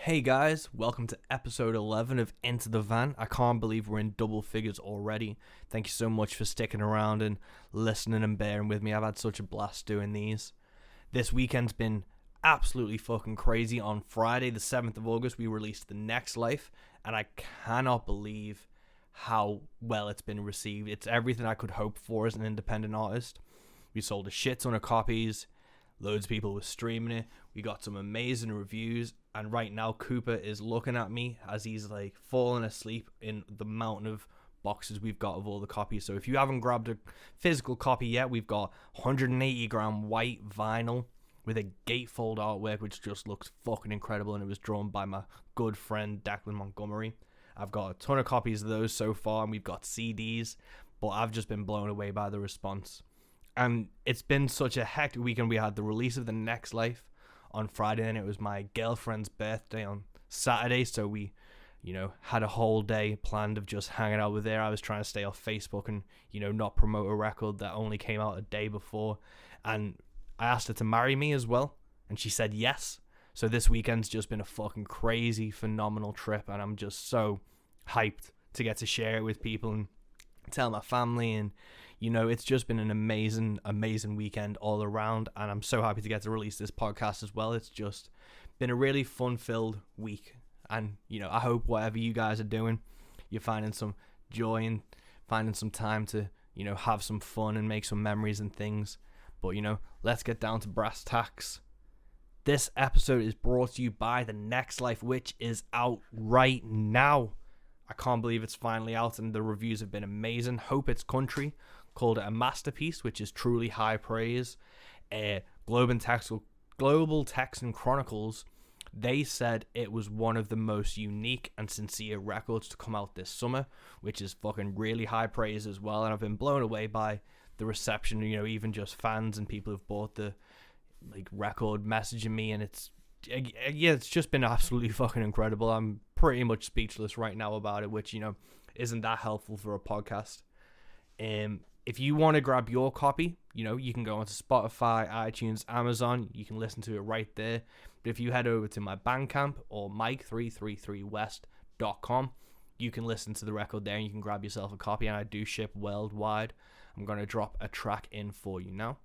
Hey guys, welcome to episode 11 of Into the Van. I can't believe we're in double figures already. Thank you so much for sticking around and listening and bearing with me. I've had such a blast doing these. This weekend's been absolutely fucking crazy. On Friday, the 7th of August, we released The Next Life, and I cannot believe how well it's been received. It's everything I could hope for as an independent artist. We sold a shit ton of copies. Loads of people were streaming it. We got some amazing reviews. And right now, Cooper is looking at me as he's like falling asleep in the mountain of boxes we've got of all the copies. So if you haven't grabbed a physical copy yet, we've got 180 gram white vinyl with a gatefold artwork, which just looks fucking incredible. And it was drawn by my good friend, Declan Montgomery. I've got a ton of copies of those so far, and we've got CDs. But I've just been blown away by the response. And it's been such a hectic weekend. We had the release of The Next Life on Friday, and it was my girlfriend's birthday on Saturday, so we, had a whole day planned of just hanging out with her. I was trying to stay off Facebook and, not promote a record that only came out a day before, and I asked her to marry me as well, and she said yes. So this weekend's just been a fucking crazy, phenomenal trip, and I'm just so hyped to get to share it with people and tell my family. And it's just been an amazing weekend all around, and I'm so happy to get to release this podcast as well. It's just been a really fun-filled week, and I hope whatever you guys are doing, you're finding some joy and finding some time to have some fun and make some memories and things. But let's get down to brass tacks. This episode is brought to you by The Next Life, which is out right now. I can't believe it's finally out, and the reviews have been amazing. Hope It's Country called it a masterpiece, which is truly high praise. Global Texan Chronicles, they said it was one of the most unique and sincere records to come out this summer, which is fucking really high praise as well. And I've been blown away by the reception, even just fans and people who've bought the record messaging me, and it's just been absolutely fucking incredible. I'm pretty much speechless right now about it, which isn't that helpful for a podcast. If you want to grab your copy, you can go onto Spotify, iTunes, Amazon. You can listen to it right there. But if you head over to my Bandcamp or mike333west.com, you can listen to the record there and you can grab yourself a copy. And I do ship worldwide. I'm going to drop a track in for you now.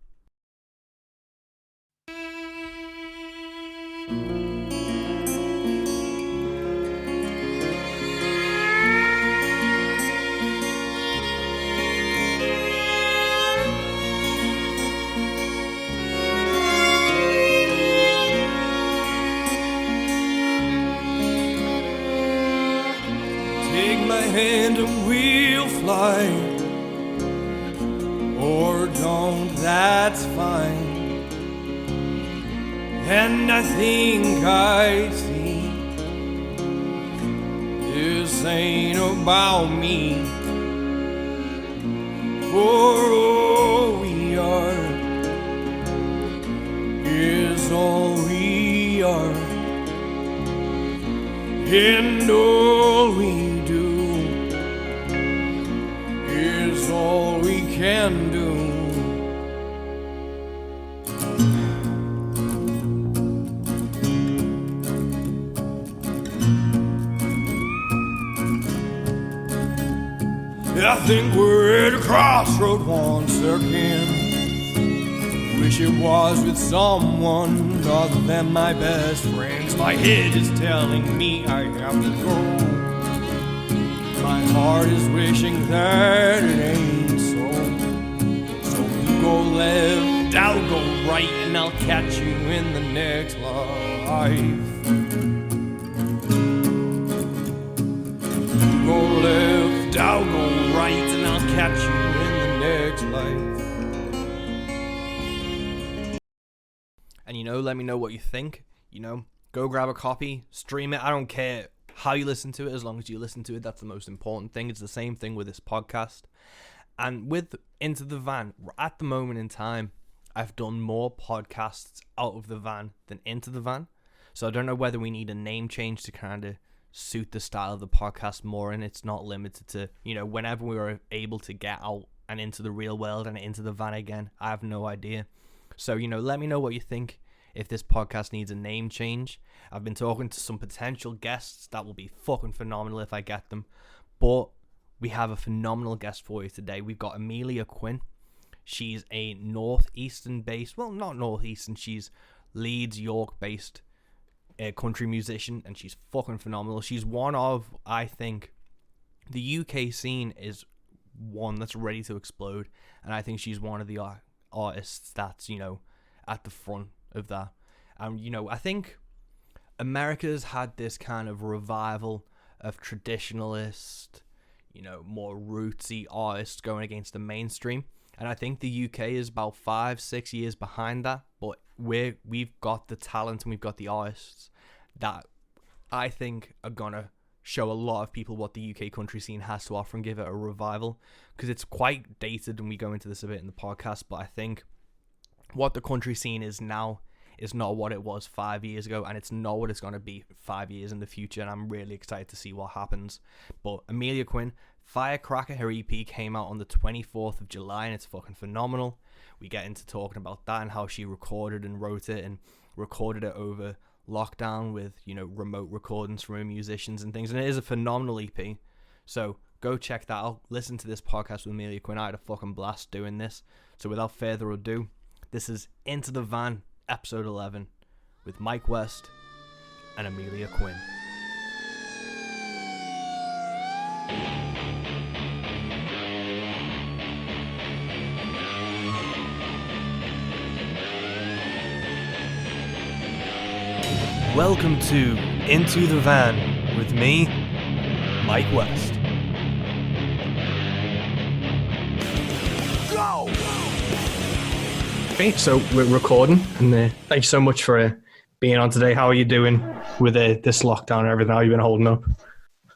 And we'll fly, or don't, that's fine. And I think I see this ain't about me, for all we are is all we are, and all we all we can do. I think we're at a crossroad once again. Wish it was with someone other than my best friends. My head is telling me I have to go. My heart is wishing that it ain't so. So you go left, I'll go right, and I'll catch you in the next life. You go left, I'll go right, and I'll catch you in the next life. And let me know what you think. Go grab a copy, stream it. I don't care how you listen to it, as long as you listen to it. That's the most important thing. It's the same thing with this podcast. And with Into the Van, at the moment in time, I've done more podcasts out of the van than into the van. So I don't know whether we need a name change to kind of suit the style of the podcast more, and it's not limited to, whenever we were able to get out and into the real world and into the van again. I have no idea. So, let me know what you think if this podcast needs a name change. I've been talking to some potential guests that will be fucking phenomenal if I get them. But we have a phenomenal guest for you today. We've got Emilia Quinn. She's a northeastern based, well, not northeastern, she's Leeds, York based country musician, and she's fucking phenomenal. She's one of, I think, the UK scene is one that's ready to explode, and I think she's one of the artists that's, you know, at the front of that. And, you know, I think America's had this kind of revival of traditionalist, you know, more rootsy artists going against the mainstream. And I think the UK is about 5-6 years behind that, but we've got the talent and we've got the artists that I think are gonna show a lot of people what the UK country scene has to offer and give it a revival, because it's quite dated, and we go into this a bit in the podcast, but I think what the country scene is now is not what it was 5 years ago, and it's not what it's going to be 5 years in the future, and I'm really excited to see what happens. But Emilia Quinn, Firecracker, her EP came out on the 24th of July, and it's fucking phenomenal. We get into talking about that and how she recorded and wrote it and recorded it over lockdown with, you know, remote recordings from her musicians and things, and it is a phenomenal EP. So go check that out. Listen to this podcast with Emilia Quinn. I had a fucking blast doing this. So without further ado, this is Into the Van, episode 11, with Mike West and Emilia Quinn. Welcome to Into the Van with me, Mike West. Go! Okay, so we're recording, and thanks so much for being on today. How are you doing with this lockdown and everything? How have you been holding up?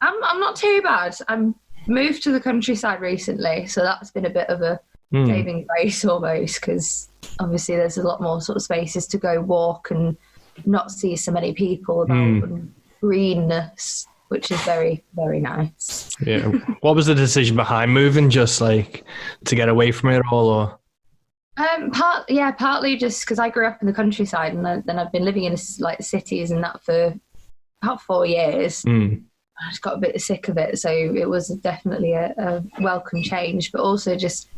I'm not too bad. I'm moved to the countryside recently, so that's been a bit of a saving grace almost, because obviously there's a lot more sort of spaces to go walk and not see so many people about, and greenness, which is very, very nice. Yeah. What was the decision behind moving? Just like to get away from it all, or? Partly just because I grew up in the countryside, and then I've been living in like cities and that for about 4 years. I just got a bit sick of it, so it was definitely a welcome change, but also just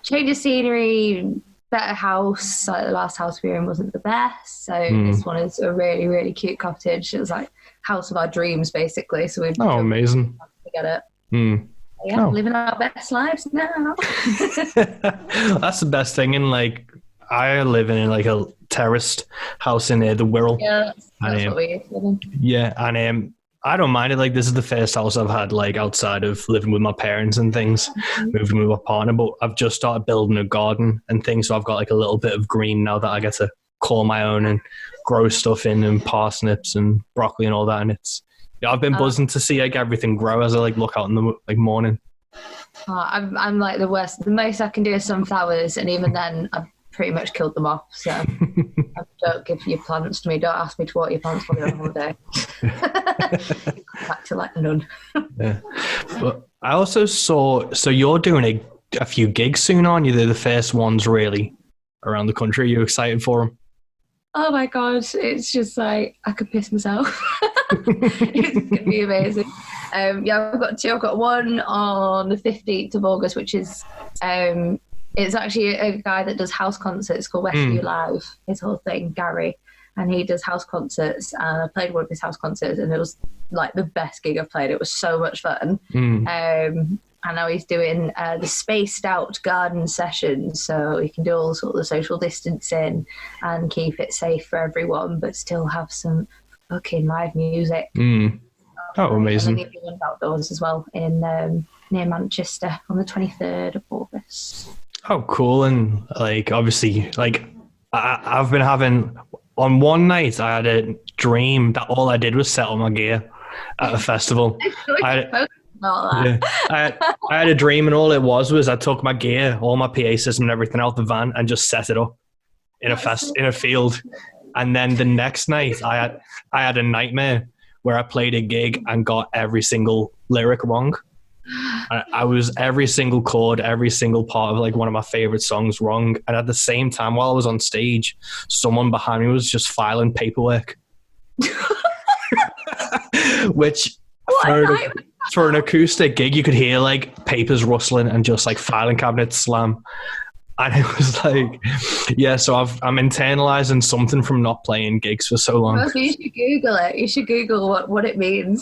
change of scenery, better house. Like the last house we were in wasn't the best, so this one is a really, really cute cottage. It was like house of our dreams, basically. So we've amazing to get it. Living our best lives now. That's the best thing. And like, I live in like a terraced house in the Wirral. Yeah, that's what we used to live in. Yeah, and I don't mind it. Like, this is the first house I've had like outside of living with my parents and things, moving with my partner. But I've just started building a garden and things, so I've got like a little bit of green now that I get to call my own and grow stuff in, and parsnips and broccoli and all that. And I've been buzzing to see like everything grow as I like look out in the like morning. I'm like the worst. The most I can do is sunflowers, and even then I've pretty much killed them off. So don't give your plants to me. Don't ask me to water your plants when you're on holiday. Come back to like none. Yeah. But I also saw, so you're doing a few gigs soon, aren't you? They're the first ones really around the country. Are you excited for them? Oh my God, it's just like, I could piss myself. It's going to be amazing. I've got two. I've got one on the 15th of August, which is, it's actually a guy that does house concerts called Westview Live, his whole thing, Gary. And he does house concerts, and I played one of his house concerts, and it was like the best gig I've played. It was so much fun. And now he's doing the spaced out garden sessions, so he can do all sorts of social distancing and keep it safe for everyone, but still have some fucking live music. Oh, amazing. And then he's doing outdoors as well in near Manchester on the 23rd of August. Oh, cool. And like, obviously, like I've been having, on one night I had a dream that all I did was set on my gear at a festival. I had a dream, and all it was I took my gear, all my PA system and everything out the van, and just set it up in a field. And then the next night I had a nightmare where I played a gig and got every single lyric wrong. I was every single chord, every single part of like one of my favorite songs wrong. And at the same time, while I was on stage, someone behind me was just filing paperwork. Which for an acoustic gig, you could hear like papers rustling and just like filing cabinets slam. And it was like, yeah, so I'm internalizing something from not playing gigs for so long. Well, you should Google it. You should Google what it means.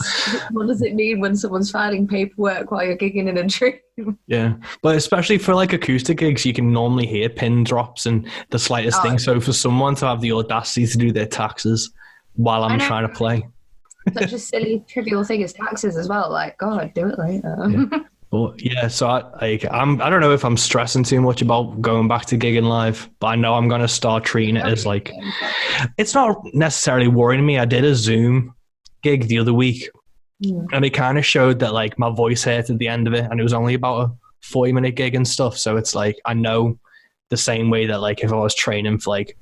What does it mean when someone's filing paperwork while you're gigging in a dream? Yeah, but especially for like acoustic gigs, you can normally hear pin drops and the slightest thing. So for someone to have the audacity to do their taxes while I'm trying to play. Such a silly, trivial thing as taxes as well. Like, God, do it later. Yeah. But yeah, so I don't know if I'm stressing too much about going back to gigging live, but I know I'm going to start treating it as like, it's not necessarily worrying me. I did a Zoom gig the other week and it kind of showed that like my voice hurt at the end of it, and it was only about a 40-minute gig and stuff. So it's like, I know the same way that like if I was training for like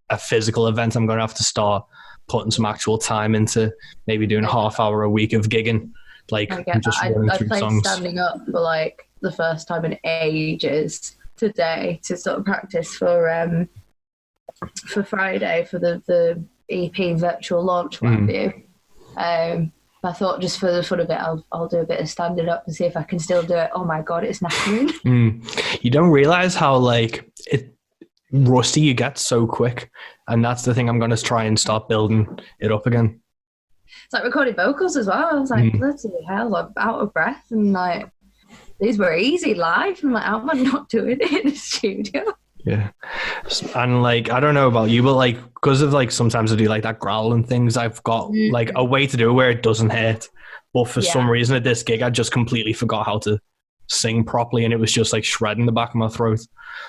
a physical event, I'm going to have to start putting some actual time into maybe doing a half hour a week of gigging. Like I just running through played songs. standing up for like the first time in ages today to sort of practice for Friday for the EP virtual launch review. I thought just for the fun of it, I'll do a bit of standing up and see if I can still do it. Oh my God, it's knackering. You don't realize how like rusty you get so quick, and that's the thing. I'm going to try and start building it up again. It's like recording vocals as well. I was like, bloody hell, I'm out of breath, and like these were easy live. I'm like, how am I not doing it in the studio? Yeah, and like I don't know about you, but like because of like sometimes I do like that growl and things, I've got like a way to do it where it doesn't hurt. But for some reason at this gig, I just completely forgot how to sing properly, and it was just like shredding the back of my throat.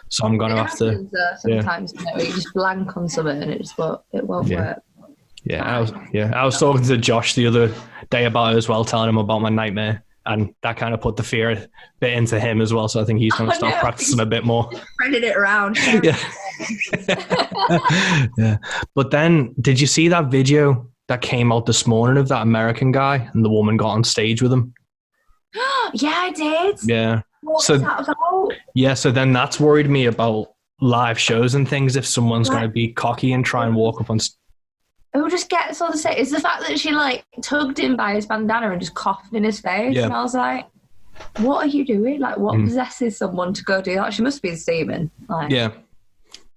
So I'm gonna have to. Sometimes you know, you just blank on something and it won't work. Yeah, I was talking to Josh the other day about it as well, telling him about my nightmare, and that kind of put the fear bit into him as well. So I think he's going to start practicing a bit more. Spreading it around. Yeah. Yeah. But then, did you see that video that came out this morning of that American guy and the woman got on stage with him? Yeah, I did. Yeah. What was that about? Yeah, so then that's worried me about live shows and things. If someone's going to be cocky and try and walk up on stage. It will just get so to say. It's the fact that she like tugged him by his bandana and just coughed in his face, and I was like, "What are you doing? Like, what possesses someone to go do that? She must be steaming." Like, yeah,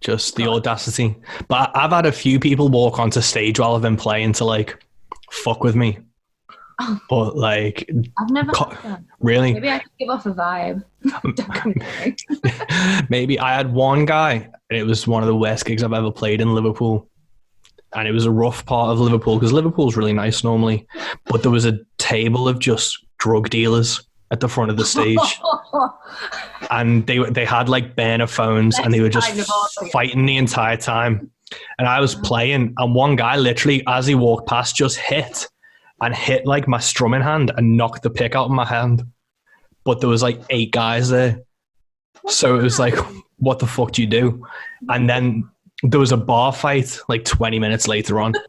just the audacity. But I've had a few people walk onto stage while I've been playing to like fuck with me. But like, I've never had that. Really. Maybe I could give off a vibe. Maybe I had one guy, and it was one of the worst gigs I've ever played in Liverpool. And it was a rough part of Liverpool because Liverpool's really nice normally, but there was a table of just drug dealers at the front of the stage, and they had like burner phones, and they were just fighting the entire time. And I was playing, and one guy literally, as he walked past, just hit like my strumming hand and knocked the pick out of my hand. But there was like 8 guys there, so it was like, what the fuck do you do? And then there was a bar fight like 20 minutes later on. The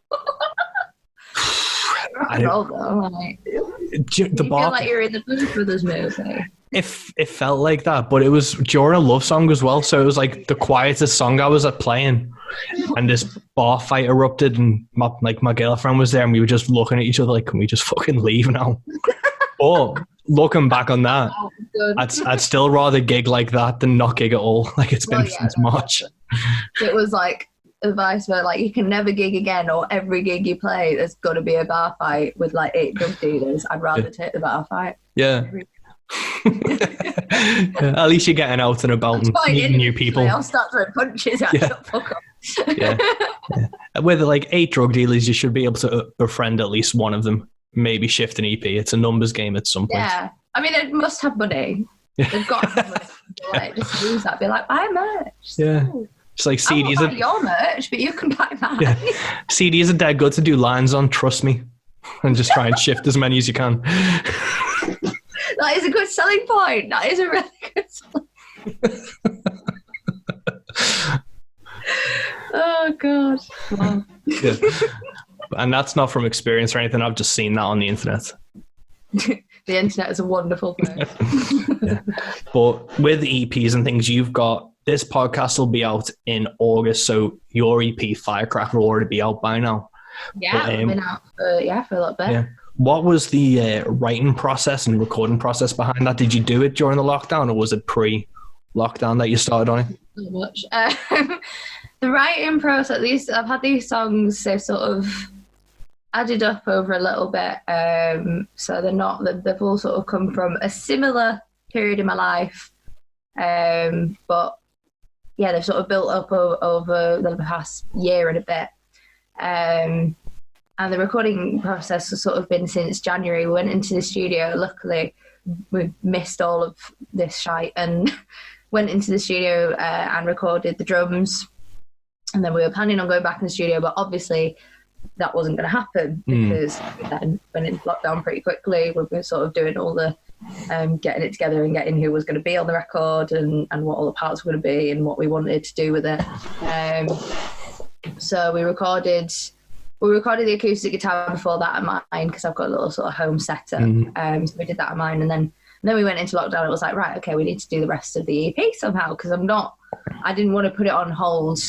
bar, feel like you're in the Blues Brothers movie. It felt like that, but it was during a love song as well. So it was like the quietest song I was playing, and this bar fight erupted, and my girlfriend was there, and we were just looking at each other like, can we just fucking leave now? But looking back on that, I'd still rather gig like that than not gig at all. Like it's been since March. It was like advice where like you can never gig again, or every gig you play there's got to be a bar fight with like 8 drug dealers. I'd rather take the bar fight. Yeah. At least you're getting out and about and meeting new people. I'll start throwing punches at you. Fuck off. Yeah. With like 8 drug dealers, you should be able to befriend at least one of them. Maybe shift an EP. It's a numbers game at some point. Yeah. I mean, it must have money. They've got to have money. Like, just use that. Be like, buy merch. Yeah. It's like CDs. I won't buy your merch, but you can buy mine. Yeah. CDs are dead good to do lines on, trust me. And just try and shift as many as you can. That is a good selling point. That is a really good selling point. Oh, God. Wow. Yeah. And that's not from experience or anything. I've just seen that on the internet. the internet is a wonderful place. Yeah. But with EPs and things, you've got this podcast will be out in August, so your EP Firecracker will already be out by now. Yeah, But, it's been out for a little bit. Yeah. What was the writing process and recording process behind that? Did you do it during the lockdown, or was it pre-lockdown that you started on it? So much. The writing process, I've had these songs, they've sort of added up over a little bit. So they've all sort of come from a similar period in my life. But yeah, they've sort of built up over the past year and a bit. And the recording process has sort of been since January. We went into the studio. Luckily, we missed all of this shite and went into the studio and recorded the drums. And then we were planning on going back in the studio, but obviously that wasn't going to happen because we then went into lockdown pretty quickly. We were sort of doing all the getting it together and getting who was going to be on the record and what all the parts were going to be and what we wanted to do with it. So we recorded the acoustic guitar before that at mine because I've got a little sort of home setup. So we did that at mine, and then we went into lockdown. It was like, right, okay, we need to do the rest of the EP somehow because I didn't want to put it on hold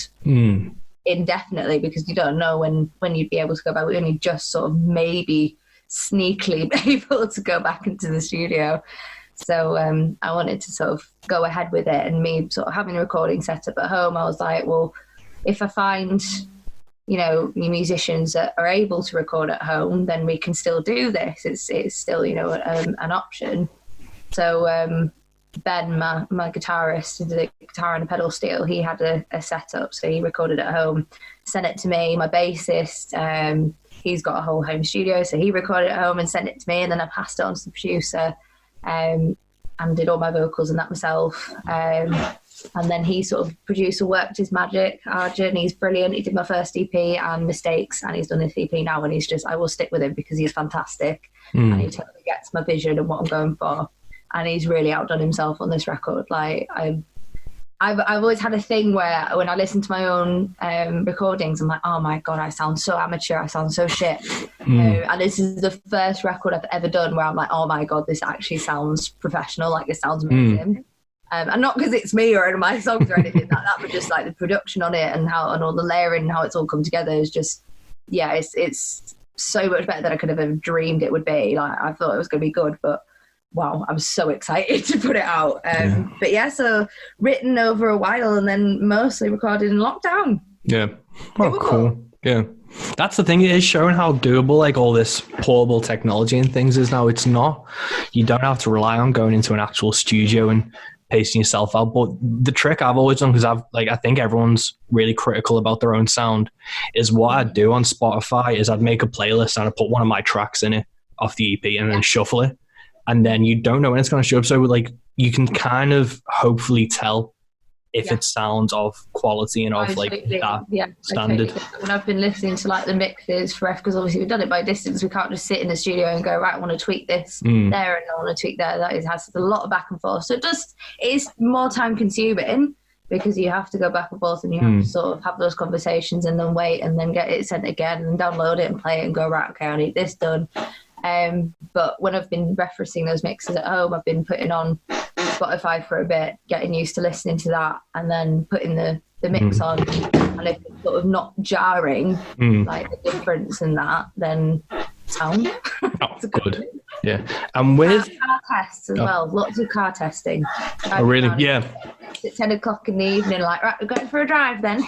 indefinitely because you don't know when you'd be able to go back. We only just sort of maybe sneakily able to go back into the studio. So I wanted to sort of go ahead with it, and me sort of having a recording set up at home, I was like, well, if I find, new musicians that are able to record at home, then we can still do this. It's still, an option. So Ben, my guitarist, the guitar and a pedal steel, he had a setup, so he recorded at home, sent it to me. My bassist, he's got a whole home studio, so he recorded at home and sent it to me, and then I passed it on to the producer and did all my vocals and that myself. And then he sort of producer worked his magic. Arjun, he's brilliant. He did my first EP and Mistakes, and he's done this EP now, and I will stick with him because he's fantastic and he totally gets my vision and what I'm going for. And he's really outdone himself on this record. Like I've always had a thing where when I listen to my own recordings, I'm like, oh my God, I sound so amateur. I sound so shit. And this is the first record I've ever done where I'm like, oh my God, this actually sounds professional. Like, this sounds amazing. And not because it's me or any of my songs or anything like that, but just like the production on it and all the layering and how it's all come together is just, yeah, it's so much better than I could have ever dreamed it would be. Like, I thought it was going to be good, but wow, I'm so excited to put it out. But yeah, so written over a while and then mostly recorded in lockdown. Yeah. Oh, cool. Yeah. That's the thing, it is showing how doable like all this portable technology and things is now. It's not, you don't have to rely on going into an actual studio and pacing yourself out. But the trick I've always done, because I think everyone's really critical about their own sound, is what I'd do on Spotify is I'd make a playlist and I'd put one of my tracks in it off the EP and then shuffle it. And then you don't know when it's going to show up. So like you can kind of hopefully tell if it sounds of quality and of like that standard. When I've been listening to like the mixes forever, because obviously we've done it by distance, we can't just sit in the studio and go, right, I want to tweak this there and I want to tweak there. That has a lot of back and forth. So it is more time consuming because you have to go back and forth and you have to sort of have those conversations and then wait and then get it sent again and download it and play it and go, right, okay, I need this done. But when I've been referencing those mixes at home, I've been putting on Spotify for a bit, getting used to listening to that, and then putting the mix on. And if it's sort of not jarring, like the difference in that, then sound. Oh, good. Yeah. And with car tests as well, lots of car testing. Oh, really? Yeah. At 10 o'clock in the evening, like, right, we're going for a drive then.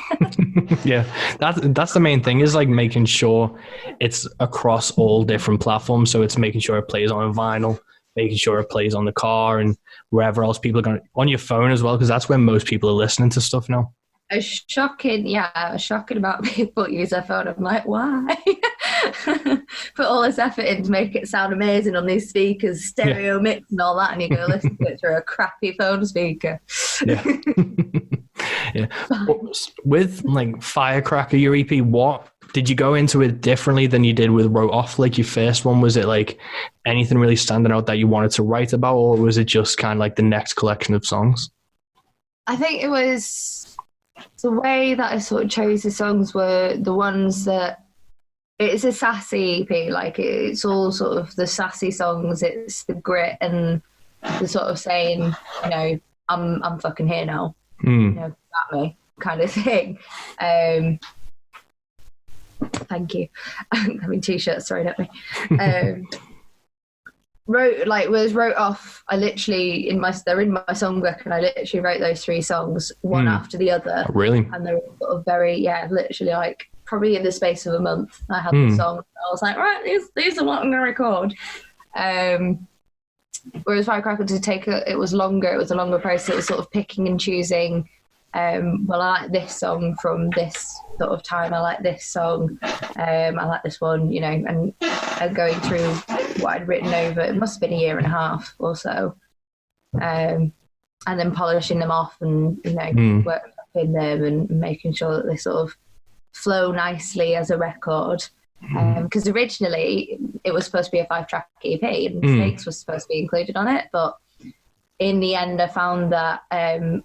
Yeah, that's the main thing, is like making sure it's across all different platforms. So it's making sure it plays on a vinyl, making sure it plays on the car and wherever else people are going, on your phone as well, because that's where most people are listening to stuff now. It's shocking about people use their phone. I'm like, why? Put all this effort in to make it sound amazing on these speakers, stereo mix and all that, and you go listen to it through a crappy phone speaker. Yeah. Yeah. With like Firecracker, your EP, what did you go into it differently than you did with Wrote Off, like your first one? Was it like anything really standing out that you wanted to write about, or was it just kind of like the next collection of songs? I think it was the way that I sort of chose the songs were the ones that it's a sassy EP. Like it's all sort of the sassy songs. It's the grit and the sort of saying, you know, I'm fucking here now. You know, at me kind of thing. Thank you. I'm having t-shirts thrown at me. Wrote off. I literally they're in my songbook, and I literally wrote those 3 songs one after the other. Oh, really? And they were sort of literally like probably in the space of a month. I had the song. I was like, right, these are what I'm gonna record. Whereas Firecracker it was longer. It was a longer process. It was sort of picking and choosing. Well, I like this song from this sort of time. I like this song. I like this one, you know, and going through what I'd written over. It must have been 1.5 years or so. And then polishing them off and, you know, working in them and making sure that they sort of flow nicely as a record. Because originally it was supposed to be a 5-track EP and Mistakes was supposed to be included on it, but in the end I found that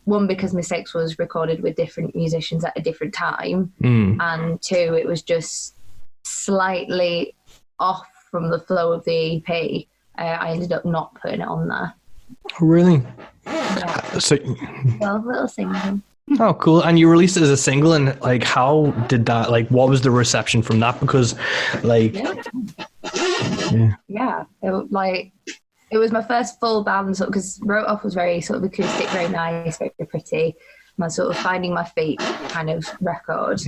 one, because Mistakes was recorded with different musicians at a different time, and 2, it was just slightly off from the flow of the EP. I ended up not putting it on there. Oh, really? Yeah. So, well, little single. Oh, cool. And you released it as a single, and like, how did that, like, what was the reception from that? Because like, it was my first full band, because Wrote Off was very sort of acoustic, very nice, very pretty. My sort of finding my feet kind of record.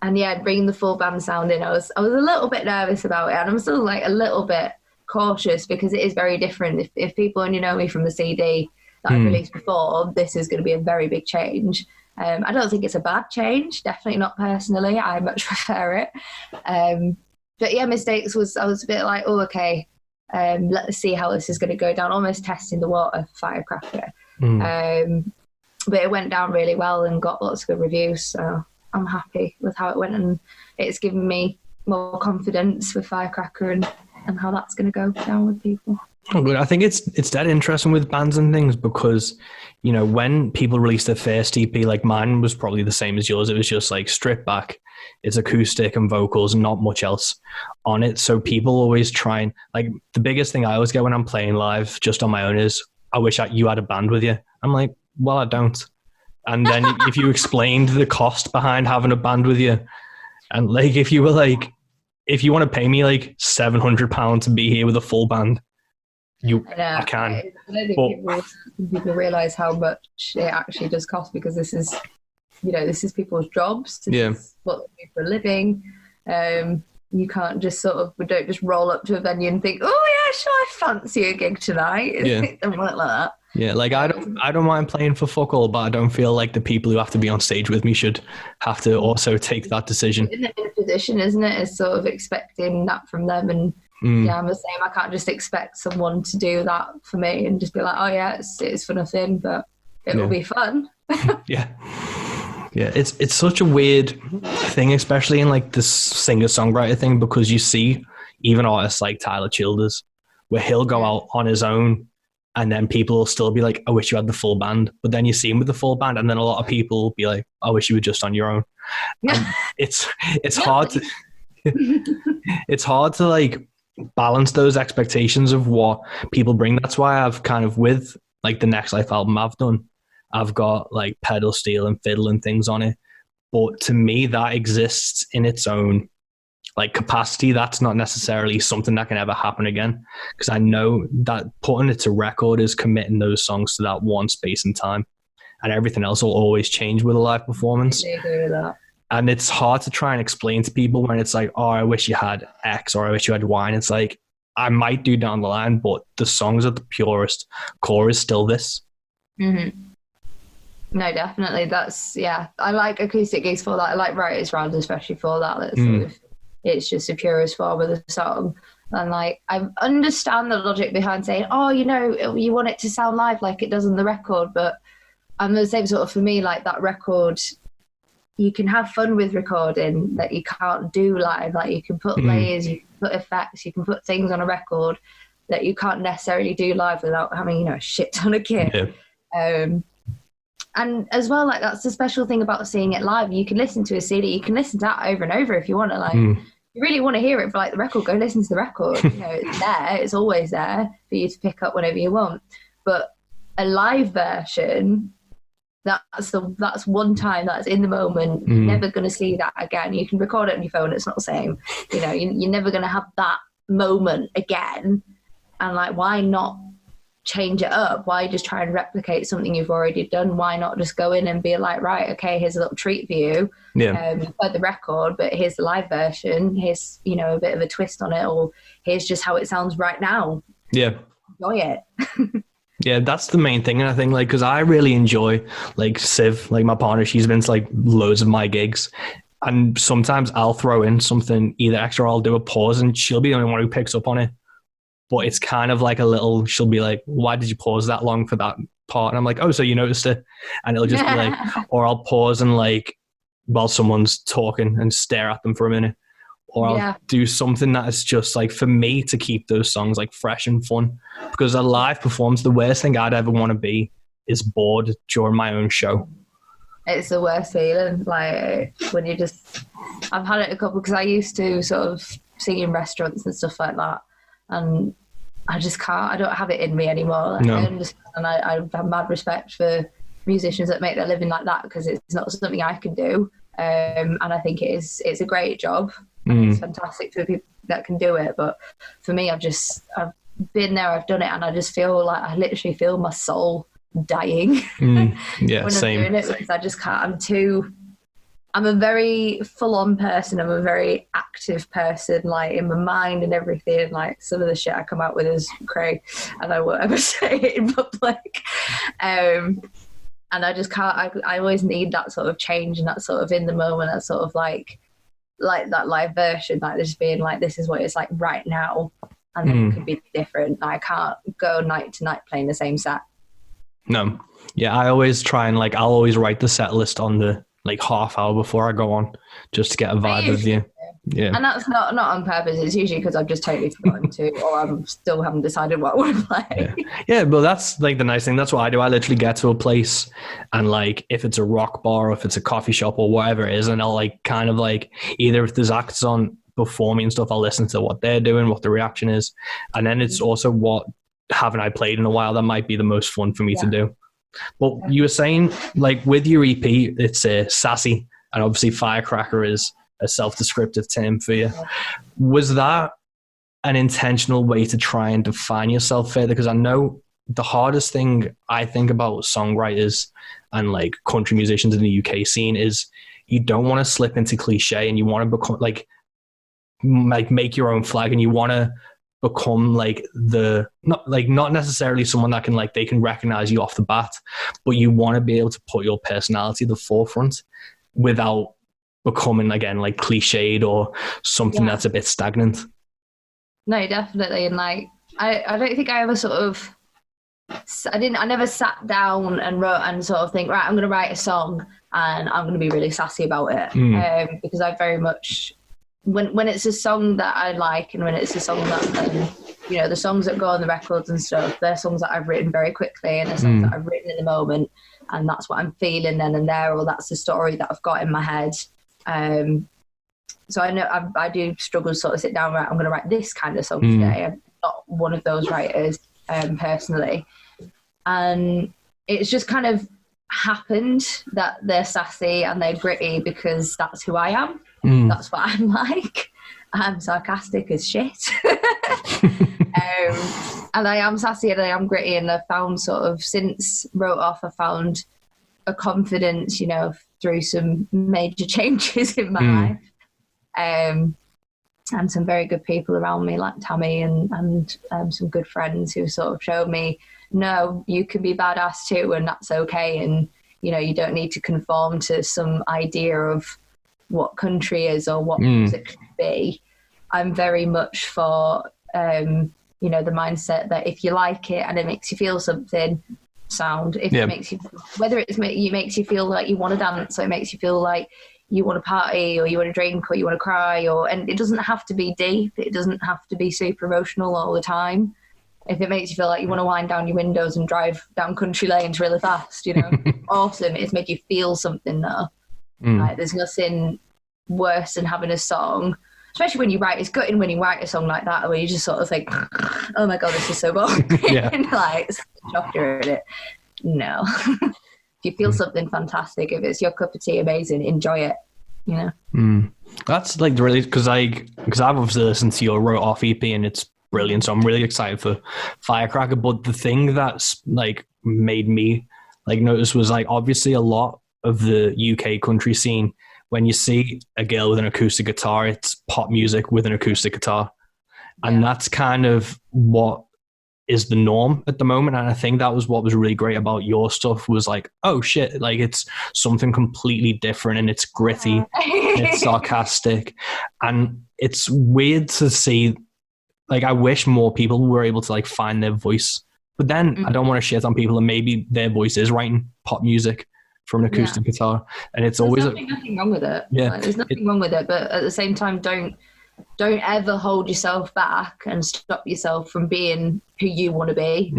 And yeah, bringing the full band sound in, I was a little bit nervous about it, and I'm still like a little bit cautious because it is very different. If people only know me from the CD that I released before, this is going to be a very big change. I don't think it's a bad change, definitely not personally. I much prefer it. But yeah, Mistakes I was a bit like, oh, okay, let's see how this is going to go down, almost testing the water for Firecracker. But it went down really well and got lots of good reviews, so I'm happy with how it went, and it's given me more confidence with Firecracker and how that's going to go down with people. Oh, good. I think it's that interesting with bands and things because, you know, when people release their first EP, like mine was probably the same as yours. It was just like stripped back. It's acoustic and vocals and not much else on it. So people always try and, like, the biggest thing I always get when I'm playing live just on my own is, I wish you had a band with you. I'm like, well, I don't. And then if you explained the cost behind having a band with you, and like, if you were like, if you want to pay me like £700 to be here with a full band, I can. I don't think people realise how much it actually does cost, because this is people's jobs. This is what they do for a living. You can't just we don't just roll up to a venue and think, oh yeah, sure, I fancy a gig tonight. It doesn't work like that. Yeah, like I don't mind playing for fuck all, but I don't feel like the people who have to be on stage with me should have to also take that decision. In a position, isn't it? Is sort of expecting that from them, and yeah, I'm the same. I can't just expect someone to do that for me and just be like, oh yeah, it's for nothing, but it will be fun. Yeah, it's such a weird thing, especially in like this singer-songwriter thing, because you see even artists like Tyler Childers, where he'll go out on his own, and then people will still be like, I wish you had the full band. But then you see him with the full band, and then a lot of people will be like, I wish you were just on your own. It's hard to it's hard to like balance those expectations of what people bring. That's why I've kind of, with like the Next Life album I've done, I've got like pedal steel and fiddle and things on it. But to me, that exists in its own like capacity. That's not necessarily something that can ever happen again, because I know that putting it to record is committing those songs to that one space and time, and everything else will always change with a live performance. I agree with that. And it's hard to try and explain to people when it's like, oh, I wish you had X or I wish you had Y. And it's like, I might do down the line, but the songs at the purest core is still this. No, definitely. That's, yeah. I like acoustic gigs for that. I like Writers' Round especially for that. That's sort of, it's just the purest form of the song. And like, I understand the logic behind saying, oh, you know, you want it to sound live like it does on the record. But I'm the same sort of, for me, like that record, you can have fun with recording that you can't do live. Like you can put layers, you can put effects, you can put things on a record that you can't necessarily do live without having, you know, a shit ton of kit. And as well, like that's the special thing about seeing it live. You can listen to a CD, you can listen to that over and over if you want to. Like, you really want to hear it for like the record, go listen to the record. You know, it's there, it's always there for you to pick up whenever you want. But a live version, that's one time, that's in the moment. You're never going to see that again. You can record it on your phone, it's not the same. You know, you're never going to have that moment again. And like, why not change it up? Why just try and replicate something you've already done? Why not just go in and be like, right, okay, here's a little treat for you, for the record, but here's the live version, here's, you know, a bit of a twist on it, or here's just how it sounds right now. Enjoy it. Yeah, that's the main thing. And I think, like, because I really enjoy, like, Siv, like my partner, she's been to like loads of my gigs, and sometimes I'll throw in something either extra or I'll do a pause, and she'll be the only one who picks up on it. But it's kind of like a little, she'll be like, why did you pause that long for that part? And I'm like, oh, so you noticed it. And it'll just be like, or I'll pause and like, while someone's talking and stare at them for a minute. Or I'll do something that is just like, for me to keep those songs like fresh and fun. Because a live performance, the worst thing I'd ever want to be is bored during my own show. It's the worst feeling. Like when you just, I've had it a couple, because I used to sort of sing in restaurants and stuff like that. And I just can't, I don't have it in me anymore. Like, I understand, and I have mad respect for musicians that make their living like that, because it's not something I can do. And I think it's a great job. It's fantastic for people that can do it. But for me, I've been there, I've done it, and I just feel like I literally feel my soul dying when same. I'm doing it, because I just can't. I'm a very full-on person. I'm a very active person, like in my mind and everything. Like some of the shit I come out with is cray, and I won't ever say it in public. And I just can't. I always need that sort of change, and that sort of in the moment, that sort of like that live version, like just being like, this is what it's like right now, and then it could be different. I can't go night to night playing the same set. No, yeah, I always try and like, I'll always write the set list on the like half hour before I go on, just to get a vibe of you. Yeah. And that's not on purpose. It's usually because I've just totally forgotten to, or I'm still haven't decided what I want to play. Yeah, but that's like the nice thing. That's what I do. I literally get to a place, and like if it's a rock bar or if it's a coffee shop or whatever it is, and I'll like kind of like, either if there's acts on before me and stuff, I'll listen to what they're doing, what the reaction is. And then it's also what haven't I played in a while that might be the most fun for me to do. But you were saying, like, with your EP, it's sassy, and obviously Firecracker is a self-descriptive term for you. Was that an intentional way to try and define yourself further? Because I know the hardest thing I think about songwriters and like country musicians in the UK scene is you don't want to slip into cliche, and you want to become like make your own flag, and you want to become like not necessarily someone that can like, they can recognize you off the bat, but you want to be able to put your personality at the forefront without becoming, again, like cliched or something that's a bit stagnant. No, definitely. And like, I don't think I ever sort of, I never sat down and wrote and sort of think, right, I'm going to write a song and I'm going to be really sassy about it. Because I very much, when it's a song that I like, and when it's a song that, you know, the songs that go on the records and stuff, they're songs that I've written very quickly, and they're songs that I've written in the moment, and that's what I'm feeling then and there, or that's the story that I've got in my head. So I know I do struggle to sort of sit down, right, I'm going to write this kind of song today. I'm not one of those writers personally. And it's just kind of happened that they're sassy and they're gritty because that's who I am. That's what I'm like. I'm sarcastic as shit. And I am sassy and I am gritty, and I've found sort of, since Wrote Off, I found a confidence, you know, through some major changes in my life. And some very good people around me, like Tammy and some good friends who sort of showed me, no, you can be badass too, and that's okay. And, you know, you don't need to conform to some idea of what country is or what music should be. I'm very much for, you know, the mindset that if you like it and it makes you feel something, sound. If it makes you, whether it makes you feel like you want to dance, or it makes you feel like you want to party, or you want to drink, or you want to cry, and it doesn't have to be deep. It doesn't have to be super emotional all the time. if it makes you feel like you want to wind down your windows and drive down country lanes really fast, you know, awesome. It's make you feel something though. Like, there's nothing worse than having a song, especially when you write. It's gutting when you write a song like that, where you just sort of think, "Oh my god, this is so boring." Like, shocked you're at it. No, if you feel something fantastic, if it's your cup of tea, amazing, enjoy it. You know. That's like really because I've obviously listened to your Wrote Off EP and it's brilliant. So I'm really excited for Firecracker. But the thing that's like made me like notice was like obviously a lot of the UK country scene, when you see a girl with an acoustic guitar, it's pop music with an acoustic guitar. And that's kind of what is the norm at the moment. And I think that was what was really great about your stuff was like, oh shit, like it's something completely different and it's gritty, it's sarcastic. And it's weird to see, like, I wish more people were able to like find their voice. But then I don't want to shit on people and maybe their voice is writing pop music from an acoustic guitar, and it's always nothing wrong with it. Yeah, like, there's nothing wrong with it, but at the same time, don't ever hold yourself back and stop yourself from being who you want to be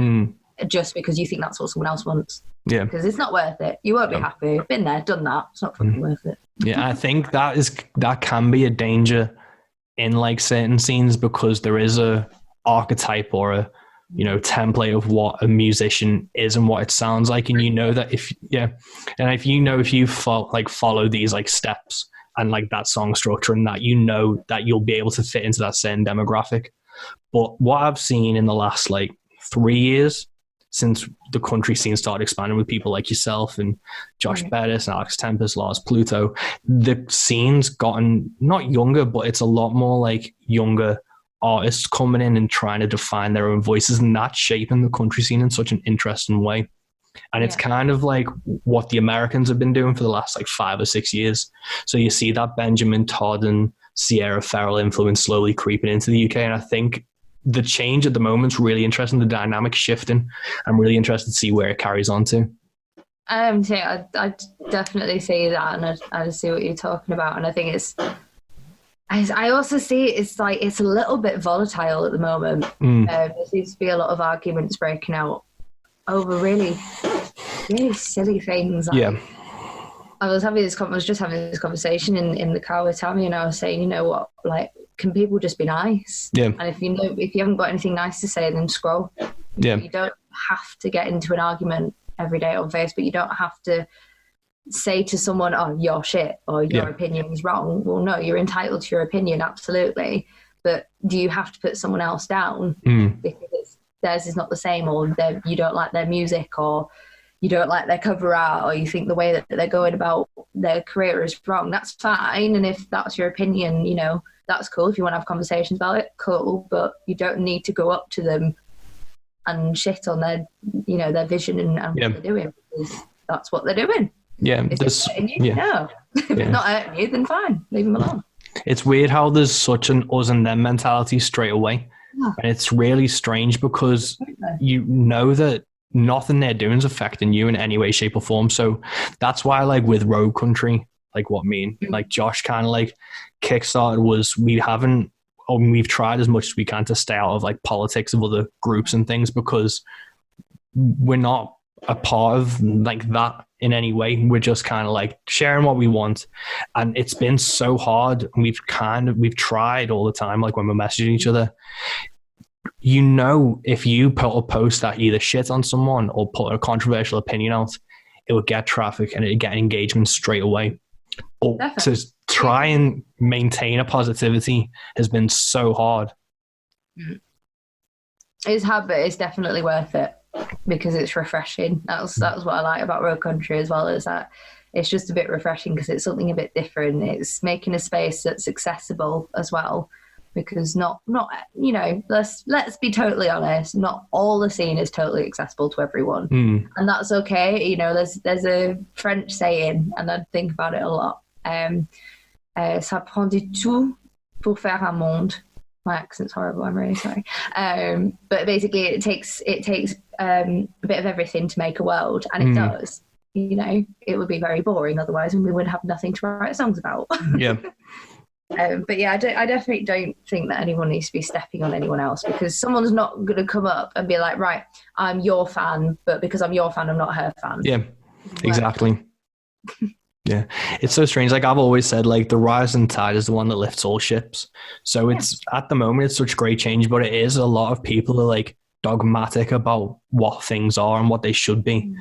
just because you think that's what someone else wants. Yeah, because it's not worth it. You won't be happy. Been there, done that. It's not fucking worth it. Yeah, I think that can be a danger in like certain scenes because there is a archetype or a template of what a musician is and what it sounds like. And you know that if you follow these like steps and like that song structure and that, you know that you'll be able to fit into that certain demographic. But what I've seen in the last like 3 years since the country scene started expanding with people like yourself and Josh Bettis and Alex Tempest, Lars Pluto, the scene's gotten not younger, but it's a lot more like younger artists coming in and trying to define their own voices, and that's shaping the country scene in such an interesting way. And it's kind of like what the Americans have been doing for the last like 5 or 6 years. So you see that Benjamin Todd and Sierra Farrell influence slowly creeping into the UK. And I think the change at the moment is really interesting. The dynamic shifting. I'm really interested to see where it carries on to. I definitely see that, and I see what you're talking about. And I think I also see it's like it's a little bit volatile at the moment. There seems to be a lot of arguments breaking out over really, really silly things. Like, I was just having this conversation in the car with Tammy, and I was saying, you know what, like, can people just be nice? Yeah. And if you haven't got anything nice to say, then scroll. Yeah. You don't have to get into an argument every day on Facebook. You don't have to say to someone, "Oh, you're shit," or "Your opinion is wrong." Well, no, you're entitled to your opinion, absolutely. But do you have to put someone else down because theirs is not the same, or you don't like their music, or you don't like their cover art, or you think the way that they're going about their career is wrong? That's fine. And if that's your opinion, that's cool. If you want to have conversations about it, cool. But you don't need to go up to them and shit on their, their vision and what they're doing, because that's what they're doing. Yeah, if it's hurting you, no. If it's not hurting you, then fine, leave them alone. It's weird how there's such an us and them mentality straight away. Yeah. And it's really strange because you know that nothing they're doing is affecting you in any way, shape or form. So that's why, like with Road Country, like what me and like Josh kind of like kickstarted was we've tried as much as we can to stay out of like politics of other groups and things, because we're not a part of like that in any way. We're just kind of like sharing what we want, and it's been so hard. We've tried all the time, like when we're messaging each other, if you put a post that either shit on someone or put a controversial opinion out, it would get traffic and it'd get engagement straight away. But definitely. To try and maintain a positivity has been so hard. It's hard, but it's definitely worth it because it's refreshing. That's what I like about Road Country as well, is that it's just a bit refreshing because it's something a bit different. It's making a space that's accessible as well, because not let's be totally honest, not all the scene is totally accessible to everyone, and that's okay. There's a French saying, and I think about it a lot. Ça prend du tout pour faire un monde. My accent's horrible, I'm really sorry. But basically it takes a bit of everything to make a world, and it does. It would be very boring otherwise, and we would have nothing to write songs about. Yeah. But yeah, I definitely don't think that anyone needs to be stepping on anyone else, because someone's not going to come up and be like, right, I'm your fan, but because I'm your fan, I'm not her fan. Yeah, exactly. Yeah, it's so strange. Like I've always said, like the rising tide is the one that lifts all ships. So it's at the moment it's such great change, but it is a lot of people are like dogmatic about what things are and what they should be.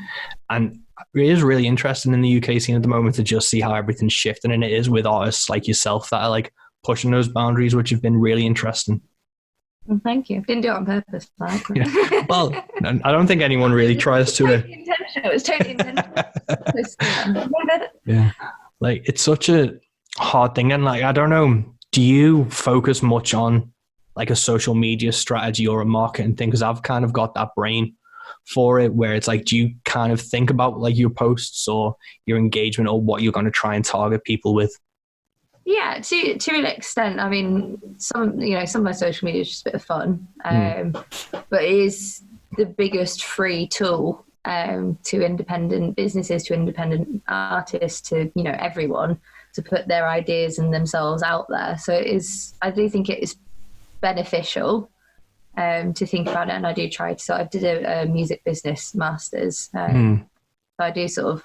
And it is really interesting in the UK scene at the moment to just see how everything's shifting, and it is with artists like yourself that are like pushing those boundaries, which have been really interesting. Well, thank you. Didn't do it on purpose. Like. Yeah. Well, I don't think anyone really tries to. It was totally intentional. Yeah, like it's such a hard thing, and like I don't know. Do you focus much on like a social media strategy or a marketing thing? Because I've kind of got that brain for it, where it's like, do you kind of think about like your posts or your engagement or what you're going to try and target people with? Yeah, to an extent. I mean, some of my social media is just a bit of fun, but it is the biggest free tool to independent businesses, to independent artists, to everyone, to put their ideas and themselves out there. So it is. I do think it is beneficial to think about it, and I do try to. So I did a music business masters, so I do sort of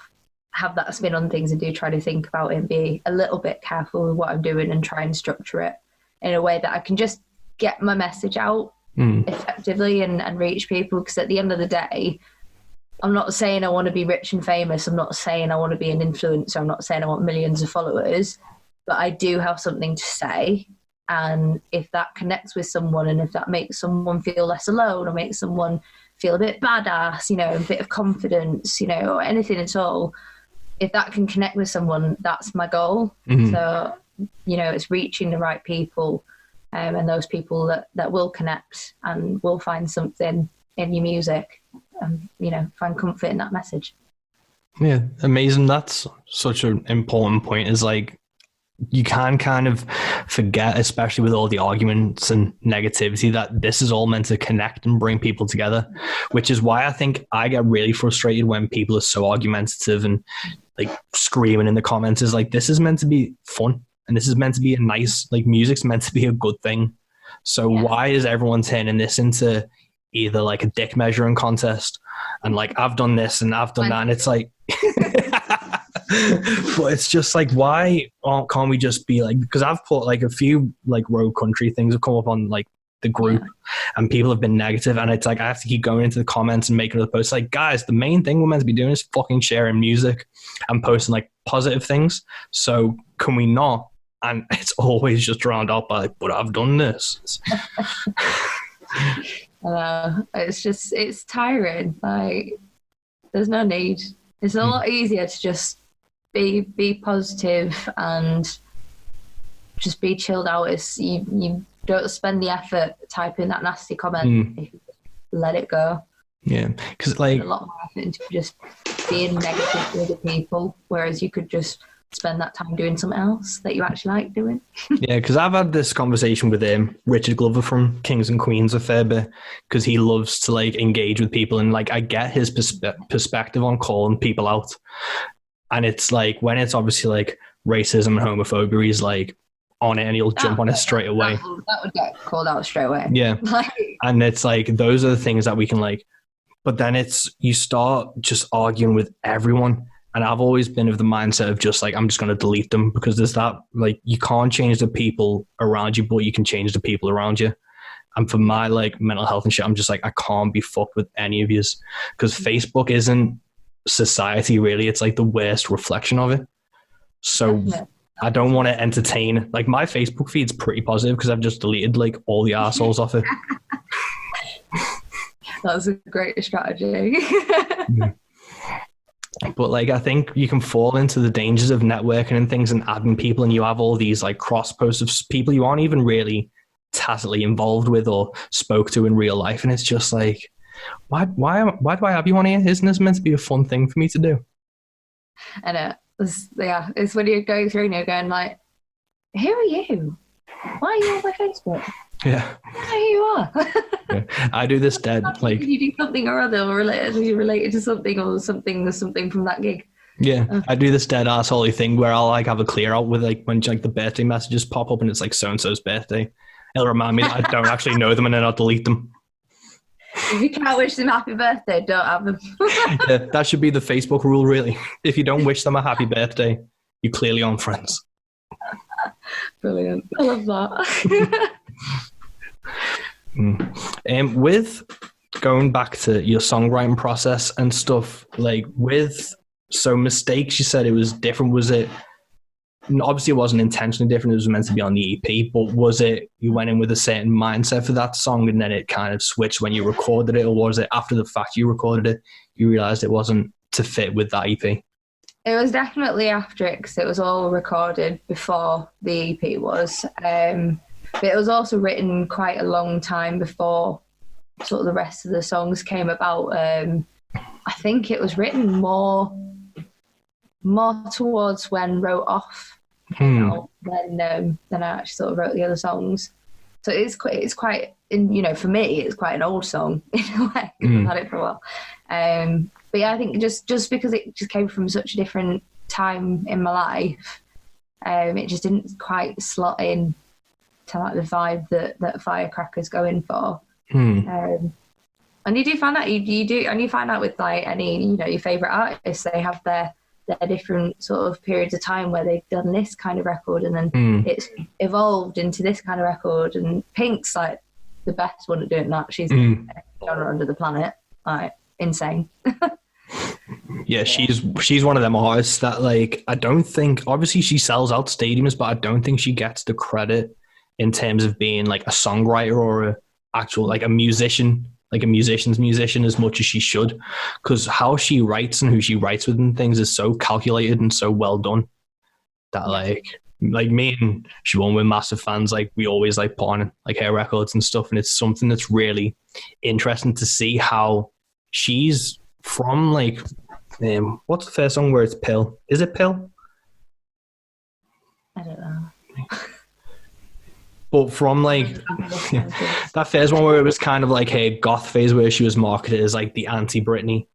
have that spin on things and do try to think about it and be a little bit careful with what I'm doing and try and structure it in a way that I can just get my message out effectively and reach people. Because at the end of the day, I'm not saying I want to be rich and famous. I'm not saying I want to be an influencer. I'm not saying I want millions of followers, but I do have something to say. And if that connects with someone, and if that makes someone feel less alone or makes someone feel a bit badass, a bit of confidence, or anything at all, if that can connect with someone, that's my goal. So, it's reaching the right people, and those people that will connect and will find something in your music and, find comfort in that message. Yeah, amazing. That's such an important point, is like, you can kind of forget, especially with all the arguments and negativity, that this is all meant to connect and bring people together, which is why I think I get really frustrated when people are so argumentative and like screaming in the comments. Is like, this is meant to be fun, and this is meant to be a nice, like, music's meant to be a good thing. So why is everyone turning this into either like a dick measuring contest and like, I've done this and I've done that, and it's like but it's just like, why can't we just be like, because I've put like a few like road country things have come up on like the group and people have been negative, and it's like I have to keep going into the comments and making other posts like, guys, the main thing we're meant to be doing is fucking sharing music and posting like positive things, so can we not? And it's always just drowned out by like, but I've done this. It's tiring. Like, there's no need. It's a lot easier to just be positive and just be chilled out. It's you don't spend the effort typing that nasty comment. If you just let it go. Yeah, because like a lot more effort into just being negative to other people, whereas you could just spend that time doing something else that you actually like doing. Yeah, because I've had this conversation with Richard Glover from Kings and Queens a fair bit, because he loves to like engage with people, and like I get his perspective on calling people out. And it's like, when it's obviously like racism and homophobia, he's like on it and he'll jump on it straight away. That would get called out straight away. Yeah. And it's like, those are the things that we can like, but then it's, you start just arguing with everyone. And I've always been of the mindset of just like, I'm just going to delete them, because there's that, like, you can't change the people around you, but you can change the people around you. And for my like mental health and shit, I'm just like, I can't be fucked with any of yous, because Facebook isn't society really. It's like the worst reflection of it. So I don't want to entertain, like, my Facebook feed's pretty positive because I've just deleted like all the assholes off it. That's a great strategy. But like, I think you can fall into the dangers of networking and things and adding people, and you have all these like cross posts of people you aren't even really tacitly involved with or spoke to in real life, and it's just like, why do I have you on here? Isn't this meant to be a fun thing for me to do? And it's when you're going through and you're going like, who are you? Why are you on my Facebook? Yeah, I don't know who you are. Yeah. I do this dead like, you do something or other, or related to something, or something from that gig. Yeah, I do this dead assholey thing where I'll like have a clear out with like when like the birthday messages pop up and it's like so and so's birthday. It'll remind me that I don't actually know them, and then I'll delete them. If you can't wish them happy birthday, don't have them. Yeah, that should be the Facebook rule, really. If you don't wish them a happy birthday, you clearly aren't friends. Brilliant. I love that. With going back to your songwriting process and stuff, like with mistakes, you said it was different. Was it, obviously it wasn't intentionally different, it was meant to be on the EP, but was it you went in with a certain mindset for that song and then it kind of switched when you recorded it, or was it after the fact you recorded it, you realised it wasn't to fit with that EP? It was definitely after it, because it was all recorded before the EP was. But it was also written quite a long time before sort of the rest of the songs came about. I think it was written more towards when Wrote Off came out than I actually sort of wrote the other songs. So it's quite, for me, it's quite an old song in a way. I've had it for a while. But yeah, I think just because it just came from such a different time in my life, it just didn't quite slot in to like the vibe that Firecracker's going for. And you do find out you find out with like any your favourite artists, they have their different sort of periods of time where they've done this kind of record and then it's evolved into this kind of record. And Pink's like the best one at doing that. She's the genre under the planet, like insane. Yeah, she's one of them artists that like I don't think, obviously she sells out stadiums, but I don't think she gets the credit in terms of being like a songwriter or a actual like a musician, like a musician's musician, as much as she should, because how she writes and who she writes with and things is so calculated and so well done that like me and Siobhan, we're massive fans. Like we always like put on like her records and stuff, and it's something that's really interesting to see how she's from like what's the first song where it's Pill? Is it Pill? I don't know. But from like that first one where it was kind of like her goth phase where she was marketed as like the anti-Britney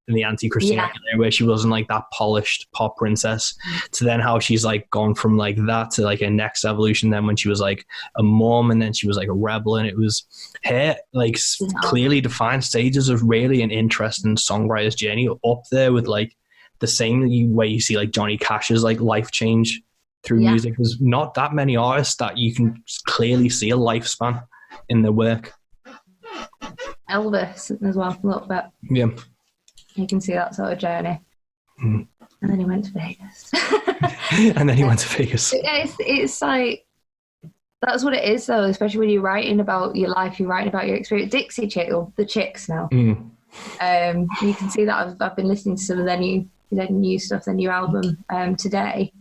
and the anti-Christina Aguilera, where she wasn't like that polished pop princess, to then how she's like gone from like that to like a next evolution, then when she was like a mom and then she was like a rebel, and it was her like clearly defined stages of really an interesting songwriter's journey, up there with like the same way you see like Johnny Cash's like life change through music. There's not that many artists that you can clearly see a lifespan in their work. Elvis as well, a little bit. Yeah. You can see that sort of journey. And then he went to Vegas. It's like, that's what it is though, especially when you're writing about your life, you're writing about your experience. Dixie Chick, or the Chicks now. You can see that I've been listening to some of their new stuff, their new album today.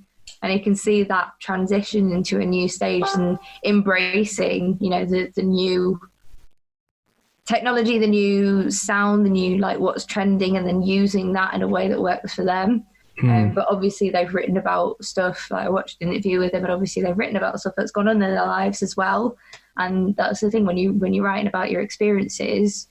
And you can see that transition into a new stage and embracing, the new technology, the new sound, the new like what's trending, and then using that in a way that works for them. But obviously they've written about stuff, like I watched an interview with them, but obviously they've written about stuff that's gone on in their lives as well. And that's the thing, when you're writing about your experiences,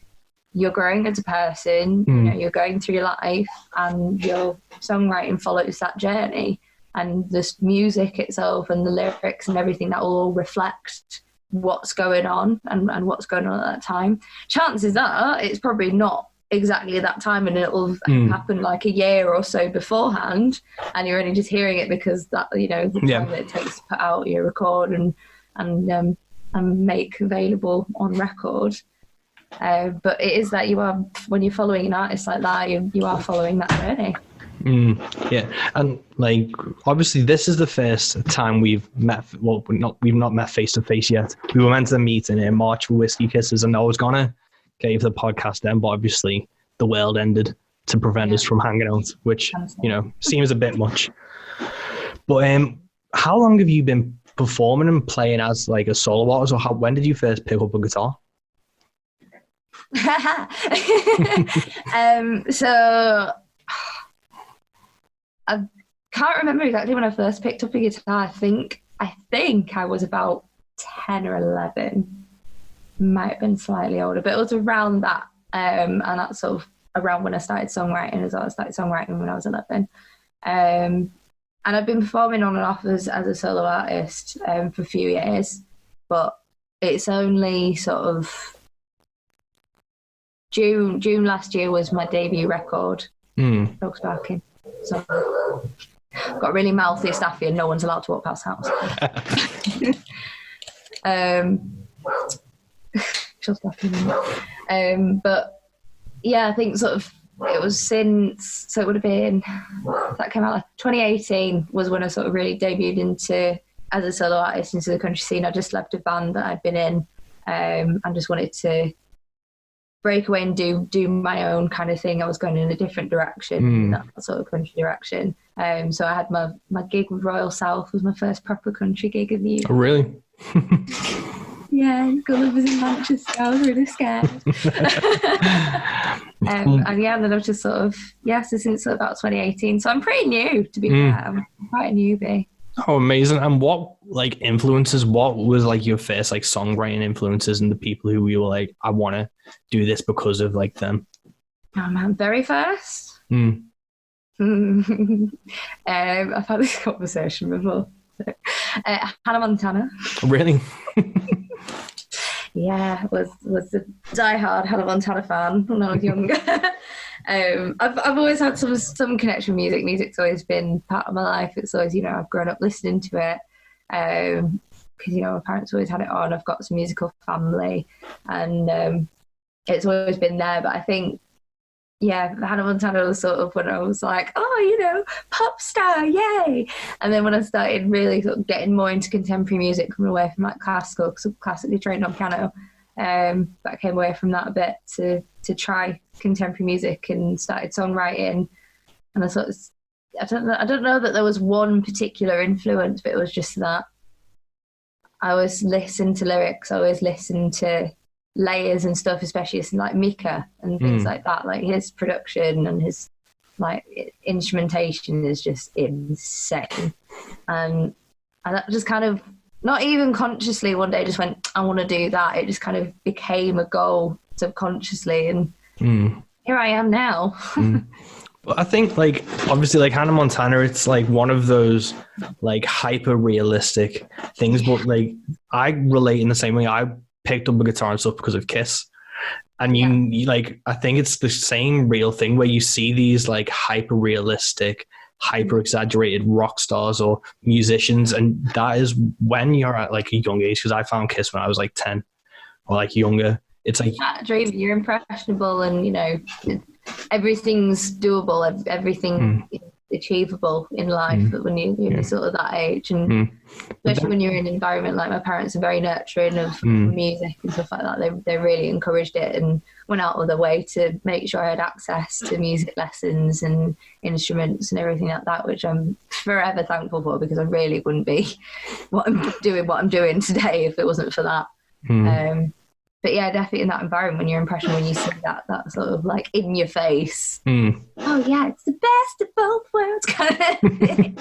you're growing as a person, you're going through your life, and your songwriting follows that journey. And this music itself and the lyrics and everything, that will all reflect what's going on and what's going on at that time. Chances are it's probably not exactly at that time, and it'll happen like a year or so beforehand, and you're only just hearing it because that the time that it takes to put out your record and make available on record. But it is that when you're following an artist like that, you are following that journey. Yeah, and like obviously this is the first time we've met. Well, we've not met face to face yet. We were meant to meet in March for Whiskey Kisses, and I was gonna get you for the podcast then, but obviously the world ended to prevent us from hanging out, which seems a bit much. But how long have you been performing and playing as like a solo artist, or when did you first pick up a guitar? So I can't remember exactly when I first picked up a guitar. I think I was about 10 or 11. Might have been slightly older, but it was around that. And that's sort of around when I started songwriting as well. I started songwriting when I was 11. And I've been performing on and off as a solo artist for a few years, but it's only sort of June last year was my debut record. Dogs barking. So I've got a really mouthy staff here and no one's allowed to walk past the house. Just barking. But yeah, I think sort of it was since, so it would have been, that came out like 2018 was when I sort of really debuted into, as a solo artist, into the country scene. I just left a band that I'd been in and just wanted to break away and do my own kind of thing. I was going in a different direction, in that sort of country direction. So I had my gig with Royal South was my first proper country gig in the UK. Oh, really? Yeah, Gulliver was in Manchester. I was really scared. And yeah, and then I was just sort of, so since sort of about 2018. So I'm pretty new, to be fair. I'm quite a newbie. Oh, amazing. And what like influences, what was like your first like songwriting influences and the people who you were like, I want to do this because of like them? Oh man, very first? I've had this conversation before. So, Hannah Montana. Really? Yeah, was a diehard Hannah Montana fan when I was younger. I've always had some connection with music. Music's always been part of my life. It's always, I've grown up listening to it because, my parents always had it on. I've got some musical family and it's always been there. But I think, Hannah Montana was sort of when I was like, pop star, yay. And then when I started really sort of getting more into contemporary music, coming away from like classical, because I'm classically trained on piano, but I came away from that a bit to try contemporary music and started songwriting. And I sort of, I don't know that there was one particular influence, but it was just that I always listened to lyrics, I always listened to layers and stuff, especially like Mika and things like that. Like his production and his like instrumentation is just insane. And that just kind of, not even consciously, one day just went, I want to do that. It just kind of became a goal subconsciously, and here I am now. Well, I think like obviously like Hannah Montana, it's like one of those like hyper realistic things, but like I relate in the same way. I picked up a guitar and stuff because of Kiss, and you like, I think it's the same real thing where you see these like hyper realistic, hyper exaggerated rock stars or musicians, and that is when you're at like a young age, because I found Kiss when I was like 10 or like younger. It's like that dream, you're impressionable and everything's doable, everything achievable in life when you're sort of that age, and especially when you're in an environment like my parents are very nurturing of music and stuff like that. They really encouraged it and went out of their way to make sure I had access to music lessons and instruments and everything like that, which I'm forever thankful for, because I really wouldn't be what I'm doing today if it wasn't for that. But yeah, definitely in that environment, when you're impressionable, when you see that sort of like in your face. Oh yeah, it's the best of both worlds kind of thing.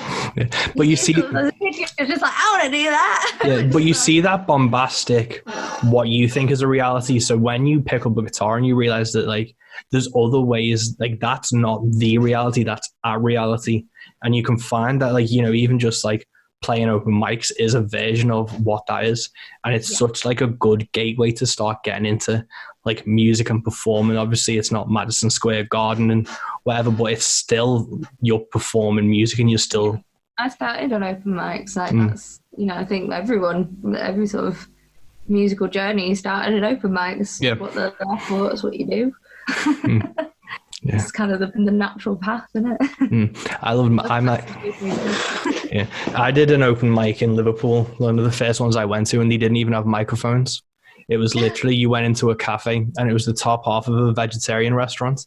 But you see, you're just like, I want to do that. Yeah, but you see that bombastic, what you think is a reality. So when you pick up a guitar and you realize that like there's other ways, like that's not the reality, that's our reality, and you can find that like even just like playing open mics is a version of what that is, and it's such like a good gateway to start getting into like music and performing. Obviously it's not Madison Square Garden and whatever, but it's still, you're performing music and you're still. I started on open mics, like that's I think every sort of musical journey started at open mics. What they're there for, that's what you do. Yeah. It's kind of the natural path, isn't it? I did an open mic in Liverpool, one of the first ones I went to, and they didn't even have microphones. It was literally, you went into a cafe and it was the top half of a vegetarian restaurant,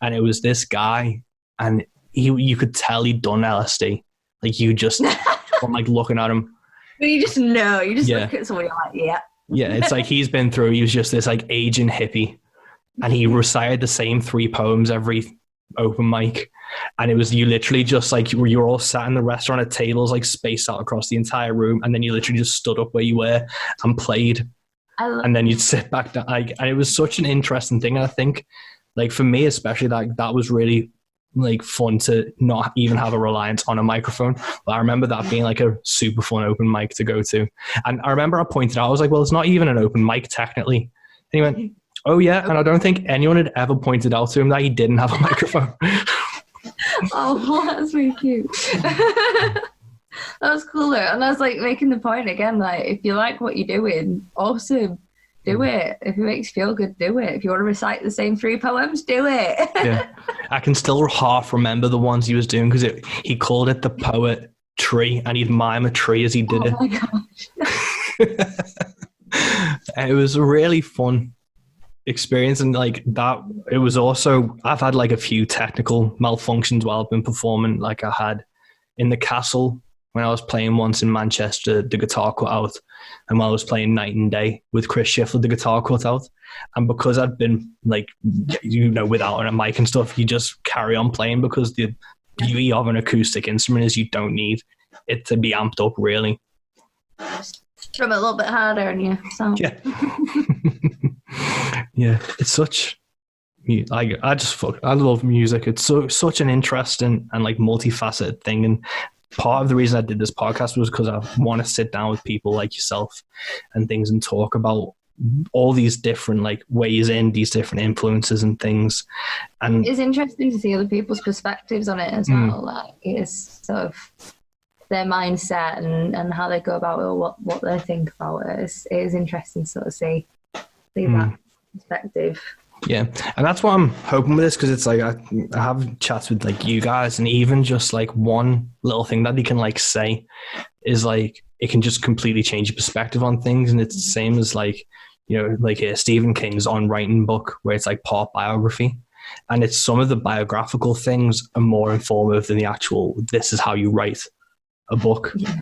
and it was this guy, and you could tell he'd done LSD. Like you just, from like looking at him. But you just know, you just look at someone, you're like, yeah. Yeah, it's like he was just this like aging hippie. And he recited the same 3 poems every open mic. And it was, you literally just like, you were all sat in the restaurant at tables, like spaced out across the entire room. And then you literally just stood up where you were and played. And then you'd sit back down. Like, and it was such an interesting thing. And I think like for me, especially, like that was really like fun to not even have a reliance on a microphone. But I remember that being like a super fun open mic to go to. And I remember I pointed out, I was like, well, it's not even an open mic technically. And he went, oh yeah. And I don't think anyone had ever pointed out to him that he didn't have a microphone. Oh, that's really cute. That was cooler. And I was like making the point again, like, if you like what you're doing, awesome, do it. If it makes you feel good, do it. If you want to recite the same 3 poems, do it. Yeah, I can still half remember the ones he was doing because he called it the poet tree, and he'd mime a tree as he did it. Oh my gosh. And it was a really fun experience, and like that, it was also, I've had like a few technical malfunctions while I've been performing. Like I had in the Castle when I was playing once in Manchester, the guitar cut out, and while I was playing Night and Day with Chris Shiflett, the guitar cut out. And because I'd been like, without a mic and stuff, you just carry on playing, because the beauty of an acoustic instrument is you don't need it to be amped up, really. Drum it a little bit harder on you. So. Yeah. Yeah, it's such, I love music. It's such an interesting and like multifaceted thing. And part of the reason I did this podcast was because I want to sit down with people like yourself and things and talk about all these different like ways in, these different influences and things. And it's interesting to see other people's perspectives on it as well. Like, it's sort of their mindset and how they go about it, or what they think about it. It is interesting to sort of see that perspective. Yeah, and that's what I'm hoping with this, because it's like I have chats with like you guys, and even just like one little thing that you can like say is like it can just completely change your perspective on things. And it's the same as like, like Stephen King's On Writing book, where it's like part biography, and it's some of the biographical things are more informative than the actual this is how you write a book. Yeah.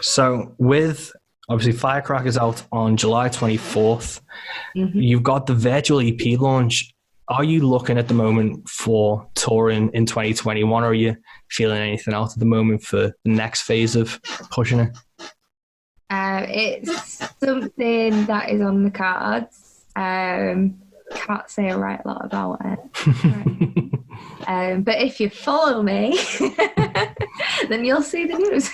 So with obviously Firecrackers out on July 24th, you've got the virtual EP launch. Are you looking at the moment for touring in 2021, or are you feeling anything out at the moment for the next phase of pushing it? It's something that is on the cards. Can't say a right lot about it. But if you follow me, then you'll see the news.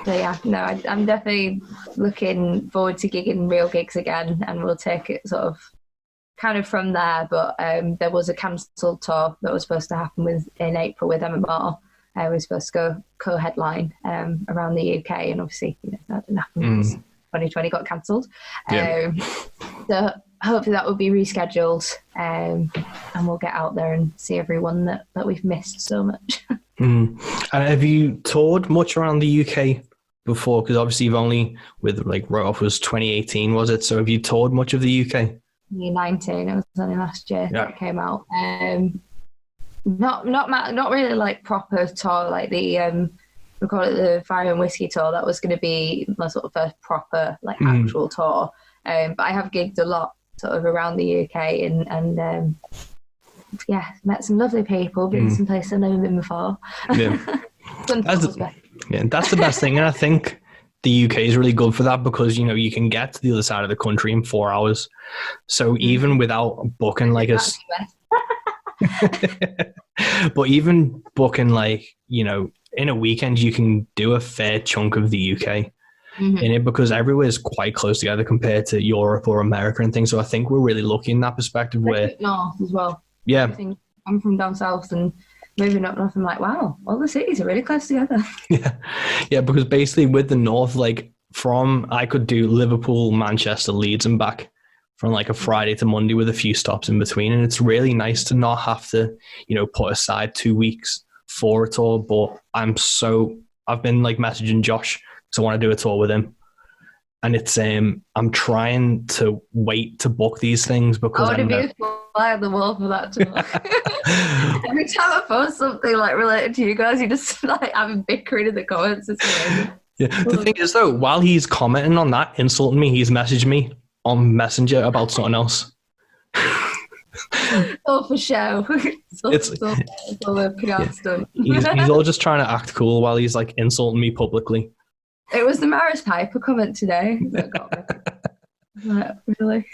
So yeah, no, I'm definitely looking forward to gigging real gigs again, and we'll take it sort of kind of from there. But there was a cancelled tour that was supposed to happen in April with Emma Moore. I was supposed to go co-headline around the UK, and obviously that didn't happen because 2020 got cancelled. Yeah. So hopefully that will be rescheduled, and we'll get out there and see everyone that we've missed so much. And have you toured much around the UK before? Because obviously you've only, with like Wrote Off was 2018, was it? So have you toured much of the UK? 2019, it was only last year that it came out. Not really like proper tour, like the we call it the Fire and Whiskey tour. That was going to be my sort of first proper like actual tour. But I have gigged a lot sort of around the UK and yeah, met some lovely people, been to some places I've never been before. Yeah. That's the best thing. And I think the UK is really good for that, because you can get to the other side of the country in 4 hours. So even without booking like but even booking like in a weekend, you can do a fair chunk of the UK in it, because everywhere is quite close together compared to Europe or America and things. So I think we're really lucky in that perspective. Where north as well. Yeah, I'm from down south, and moving up north, I'm like, wow, all the cities are really close together. Yeah, because basically with the north, like I could do Liverpool, Manchester, Leeds and back from like a Friday to Monday with a few stops in between. And it's really nice to not have to, put aside 2 weeks for a tour. But I've been like messaging Josh because I want to do a tour with him. And it's I'm trying to wait to book these things, because I want to be a fly on the wall for that tour. Every time I post something like related to you guys, you just like having bickering in the comments. Yeah. The thing is though, while he's commenting on that, insulting me, he's messaged me on Messenger about something else. Oh, for show. It's all the PR stuff. He's all just trying to act cool while he's like insulting me publicly. It was the Maris Piper comment today that got me. Really?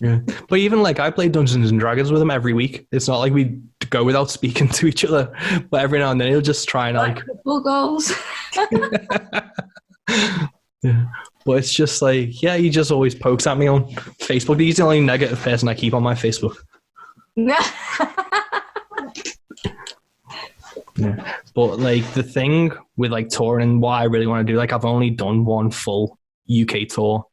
Yeah. But even like I play Dungeons and Dragons with him every week. It's not like we go without speaking to each other, but every now and then he'll just try and like football goals. yeah. But it's just like, yeah, he just always pokes at me on Facebook. He's the only negative person I keep on my Facebook. Yeah. But like the thing with like touring and what I really want to do, like I've only done one full UK tour,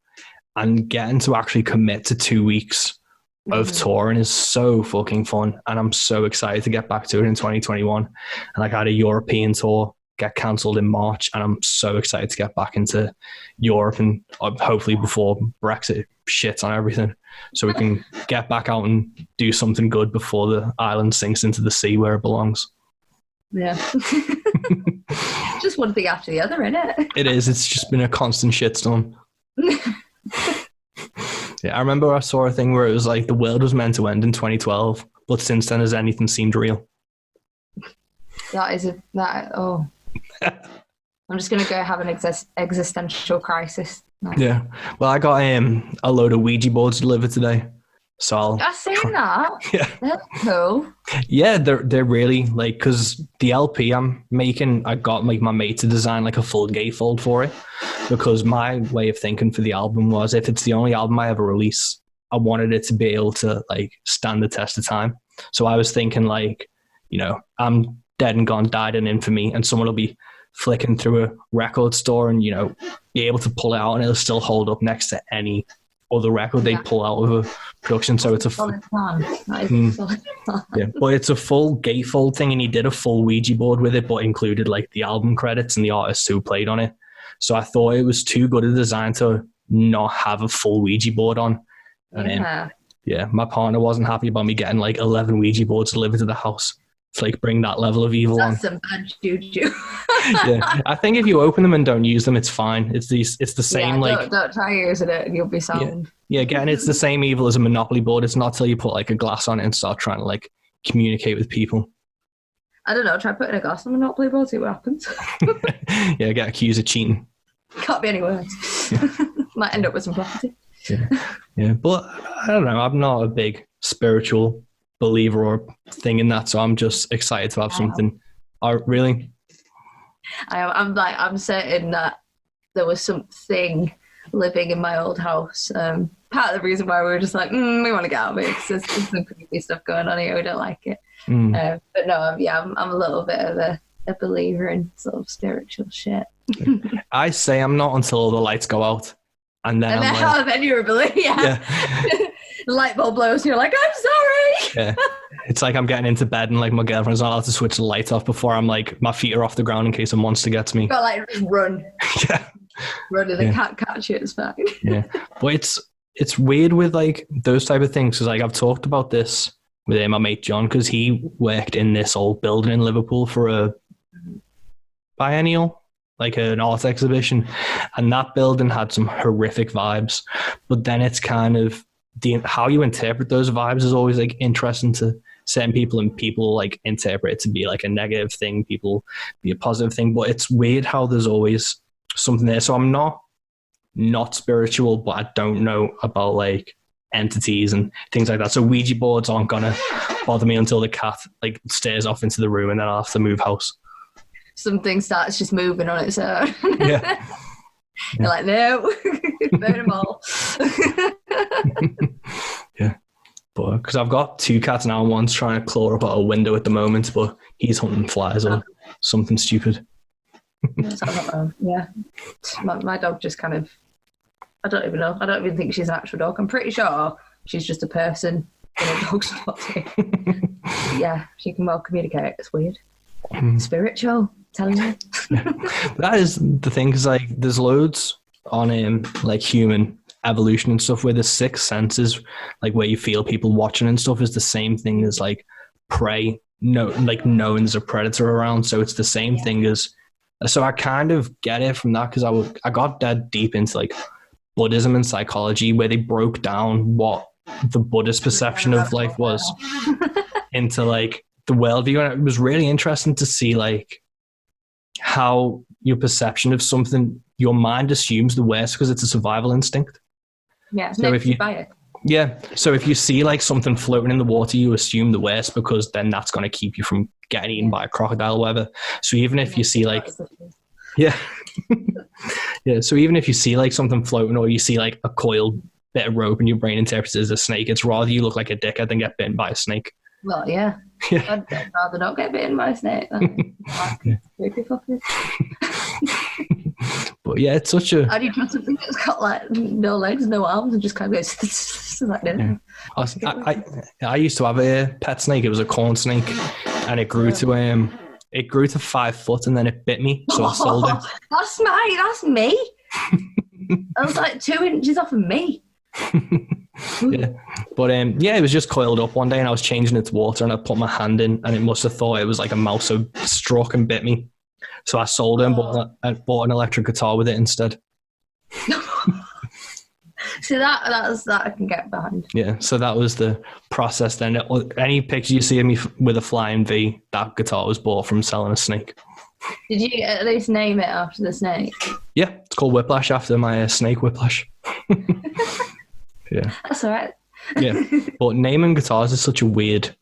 and getting to actually commit to 2 weeks of touring is so fucking fun. And I'm so excited to get back to it in 2021. And like I had a European tour get cancelled in March, and I'm so excited to get back into Europe, and hopefully before Brexit shits on everything, so we can get back out and do something good before the island sinks into the sea where it belongs. Yeah. Just one thing after the other, isn't it? It is. It's just been a constant shitstorm. Yeah, I remember I saw a thing where it was like the world was meant to end in 2012, but since then has anything seemed real? I'm just going to go have an existential crisis. Yeah. Well, I got a load of Ouija boards delivered today. So I've seen that. Yeah. They're cool. Yeah, they're really like, because the LP I'm making, I got like my mate to design like a full gatefold for it, because my way of thinking for the album was, if it's the only album I ever release, I wanted it to be able to like stand the test of time. So I was thinking like, you know, I'm dead and gone, died in infamy, and someone will be flicking through a record store and, you know, be able to pull it out and it'll still hold up next to any other record they pull out of a production. So it's a solid plan. That is a solid plan. Yeah, but it's a full gatefold thing, and he did a full Ouija board with it, but included like the album credits and the artists who played on it. So I thought it was too good a design to not have a full Ouija board on. And my partner wasn't happy about me getting like 11 Ouija boards delivered to the house to like bring that level of evil on. That's some bad juju. Yeah, I think if you open them and don't use them, it's fine. It's the same don't try using it and you'll be sound. Yeah, again, it's the same evil as a Monopoly board. It's not till you put like a glass on it and start trying to like communicate with people. I don't know. Try putting a glass on a Monopoly board, see what happens. Yeah, get accused of cheating. Can't be any worse. Might end up with some property. Yeah, but I don't know. I'm not a big spiritual believer or thing in that, so I'm just excited to have something. Oh, really? I'm certain that there was something living in my old house. Part of the reason why we were just like, we want to get out of it, because there's some creepy stuff going on here. We don't like it. But no, I'm a little bit of a believer in sort of spiritual shit. I say I'm not until all the lights go out, and then then you're a believer. Yeah. The light bulb blows, and you're like, I'm sorry. Yeah. It's like I'm getting into bed and like my girlfriend's not allowed to switch the lights off before I'm like, my feet are off the ground in case a monster gets me. You got like run. Yeah. Run and the cat catch it, it's fine. Yeah. But it's weird with like those type of things, because like I've talked about this with my mate John, because he worked in this old building in Liverpool for a biennial, like an art exhibition, and that building had some horrific vibes. But then it's kind of how you interpret those vibes is always like interesting to certain people, and people like interpret it to be like a negative thing, people be a positive thing. But it's weird how there's always something there. So I'm not spiritual, but I don't know about like entities and things like that. So Ouija boards aren't gonna bother me until the cat like stares off into the room, and then I'll have to move house. Something starts just moving on its own. Yeah. You're like, no, burn them all. Yeah. But because I've got 2 cats now, and one's trying to claw up out a window at the moment, but he's hunting flies or something stupid. Yeah. My dog just kind of, I don't even know. I don't even think she's an actual dog. I'm pretty sure she's just a person in a dog's body. Yeah, she can well communicate. It's weird. Spiritual, telling you. Yeah. That is the thing, because like there's loads on like human evolution and stuff where the 6 senses, like where you feel people watching and stuff, is the same thing as like prey, like knowing there's a predator around. So it's the same thing as, so I kind of get it from that, because I got dead deep into like Buddhism and psychology, where they broke down what the Buddhist perception of life was into like the worldview, and it was really interesting to see like how your perception of something, your mind assumes the worst because it's a survival instinct. Yeah, So if you buy it. Yeah. So if you see like something floating in the water, you assume the worst because then that's going to keep you from getting eaten by a crocodile or whatever. So even if you see like, yeah, yeah. So even if you see like something floating or you see like a coiled bit of rope and your brain interprets it as a snake, it's rather you look like a dickhead than get bitten by a snake. Well, yeah. I'd rather not get bitten by a snake than creepy fuckers. But yeah, it's such a. How do you trust something that's got like no legs, no arms, and just kind of goes like this? I used to have a pet snake. It was a corn snake, and it grew to 5 foot, and then it bit me, so I sold it. That's me. I was like 2 inches off of me. Yeah, but it was just coiled up one day, and I was changing its water, and I put my hand in, and it must have thought it was like a mouse, so struck and bit me. So I sold it and bought an electric guitar with it instead. See that I can get behind. Yeah, so that was the process. Then any picture you see of me with a flying V, that guitar was bought from selling a snake. Did you at least name it after the snake? Yeah, it's called Whiplash after my snake Whiplash. Yeah, that's all right. Yeah, but naming guitars is such a weird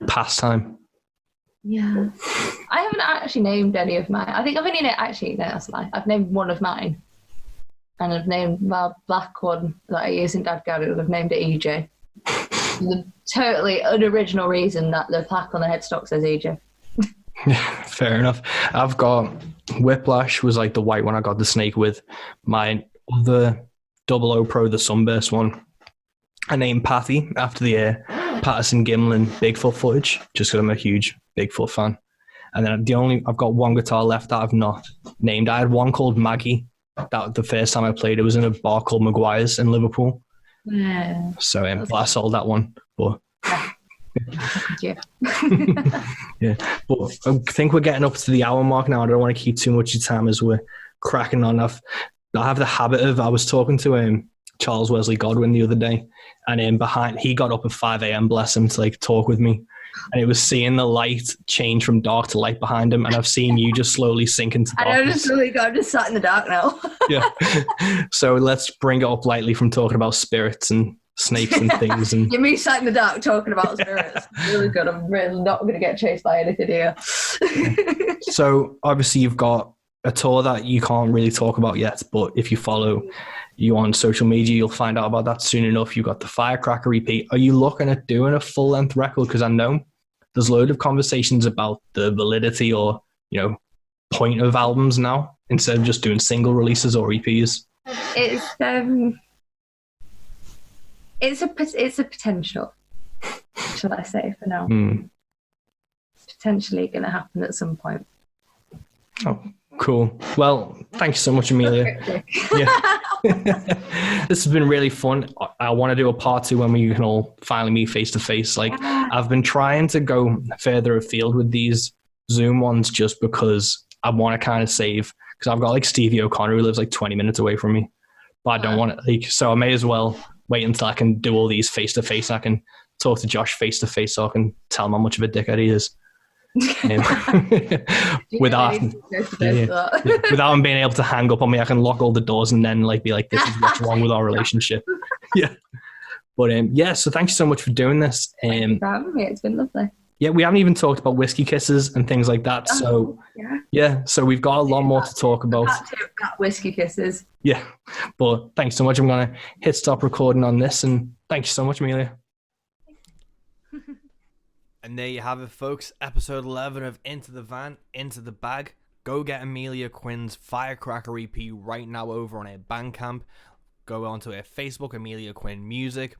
pastime. Yeah, I haven't actually named any of mine. I think I've only no, that's a lie. I've named one of mine, and I've named my black one that I use in Dad Garden. I've named it EJ. The totally unoriginal reason that the plaque on the headstock says EJ. Fair enough. I've got Whiplash was like the white one I got the snake with. My other 00 Pro, the Sunburst one, I named Patty after the Patterson Gimlin Bigfoot footage, just because I'm a huge Bigfoot fan. And then I've got one guitar left that I've not named. I had one called Maggie. That the first time I played, it was in a bar called Maguire's in Liverpool. Yeah. So I sold that one, but. Yeah. Yeah, but I think we're getting up to the hour mark now. I don't want to keep too much of your time as we're cracking on. I have the habit of, I was talking to Charles Wesley Godwin the other day, and he got up at 5 a.m, bless him, to like talk with me, and it was seeing the light change from dark to light behind him, and I've seen you just slowly sink into darkness. I'm just sat in the dark now. Yeah, so let's bring it up lightly from talking about spirits and snakes and things. And you're me sat in the dark talking about spirits. Really good. I'm really not going to get chased by anything here. So obviously you've got a tour that you can't really talk about yet, but if you follow you on social media, you'll find out about that soon enough. You've got the Firecracker EP. Are you looking at doing a full-length record? Because I know there's a load of conversations about the validity or, point of albums now, instead of just doing single releases or EPs. It's a potential, shall I say, for now. It's potentially going to happen at some point. Oh, cool. Well, thank you so much, Emilia. Yeah. This has been really fun. I want to do a part 2 when we can all finally meet face to face. Like, I've been trying to go further afield with these Zoom ones just because I want to kind of save, because I've got like Stevie O'Connor who lives like 20 minutes away from me, but I don't want it. So I may as well wait until I can do all these face to face. I can talk to Josh face to face, so I can tell him how much of a dickhead he is. Without him being able to hang up on me, I can lock all the doors and then be like, this is what's wrong with our relationship. Yeah. But so thank you so much for doing this. Thank you for having me. It's been lovely. Yeah, we haven't even talked about whiskey kisses and things like that. So so we've got a lot more to talk about. Whiskey kisses. Yeah, but thanks so much. I'm going to hit stop recording on this, and thank you so much, Emilia. And there you have it, folks. Episode 11 of Into the Van, Into the Bag. Go get Emilia Quinn's Firecracker EP right now over on her Bandcamp. Go onto her Facebook, Emilia Quinn Music.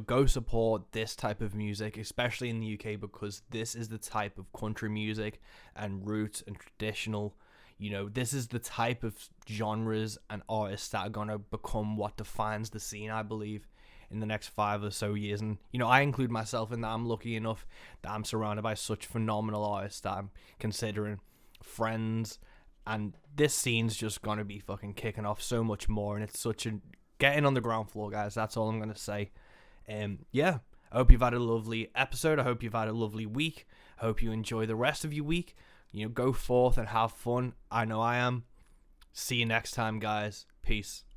Go support this type of music, especially in the UK, because this is the type of country music and roots and traditional. This is the type of genres and artists that are going to become what defines the scene, I believe, in the next 5 or so years. And, I include myself in that. I'm lucky enough that I'm surrounded by such phenomenal artists that I'm considering friends. And this scene's just going to be fucking kicking off so much more. And it's such a... Getting on the ground floor, guys. That's all I'm going to say. I hope you've had a lovely episode. I hope you've had a lovely week. I hope you enjoy the rest of your week. Go forth and have fun. I know I am. See you next time, guys. Peace.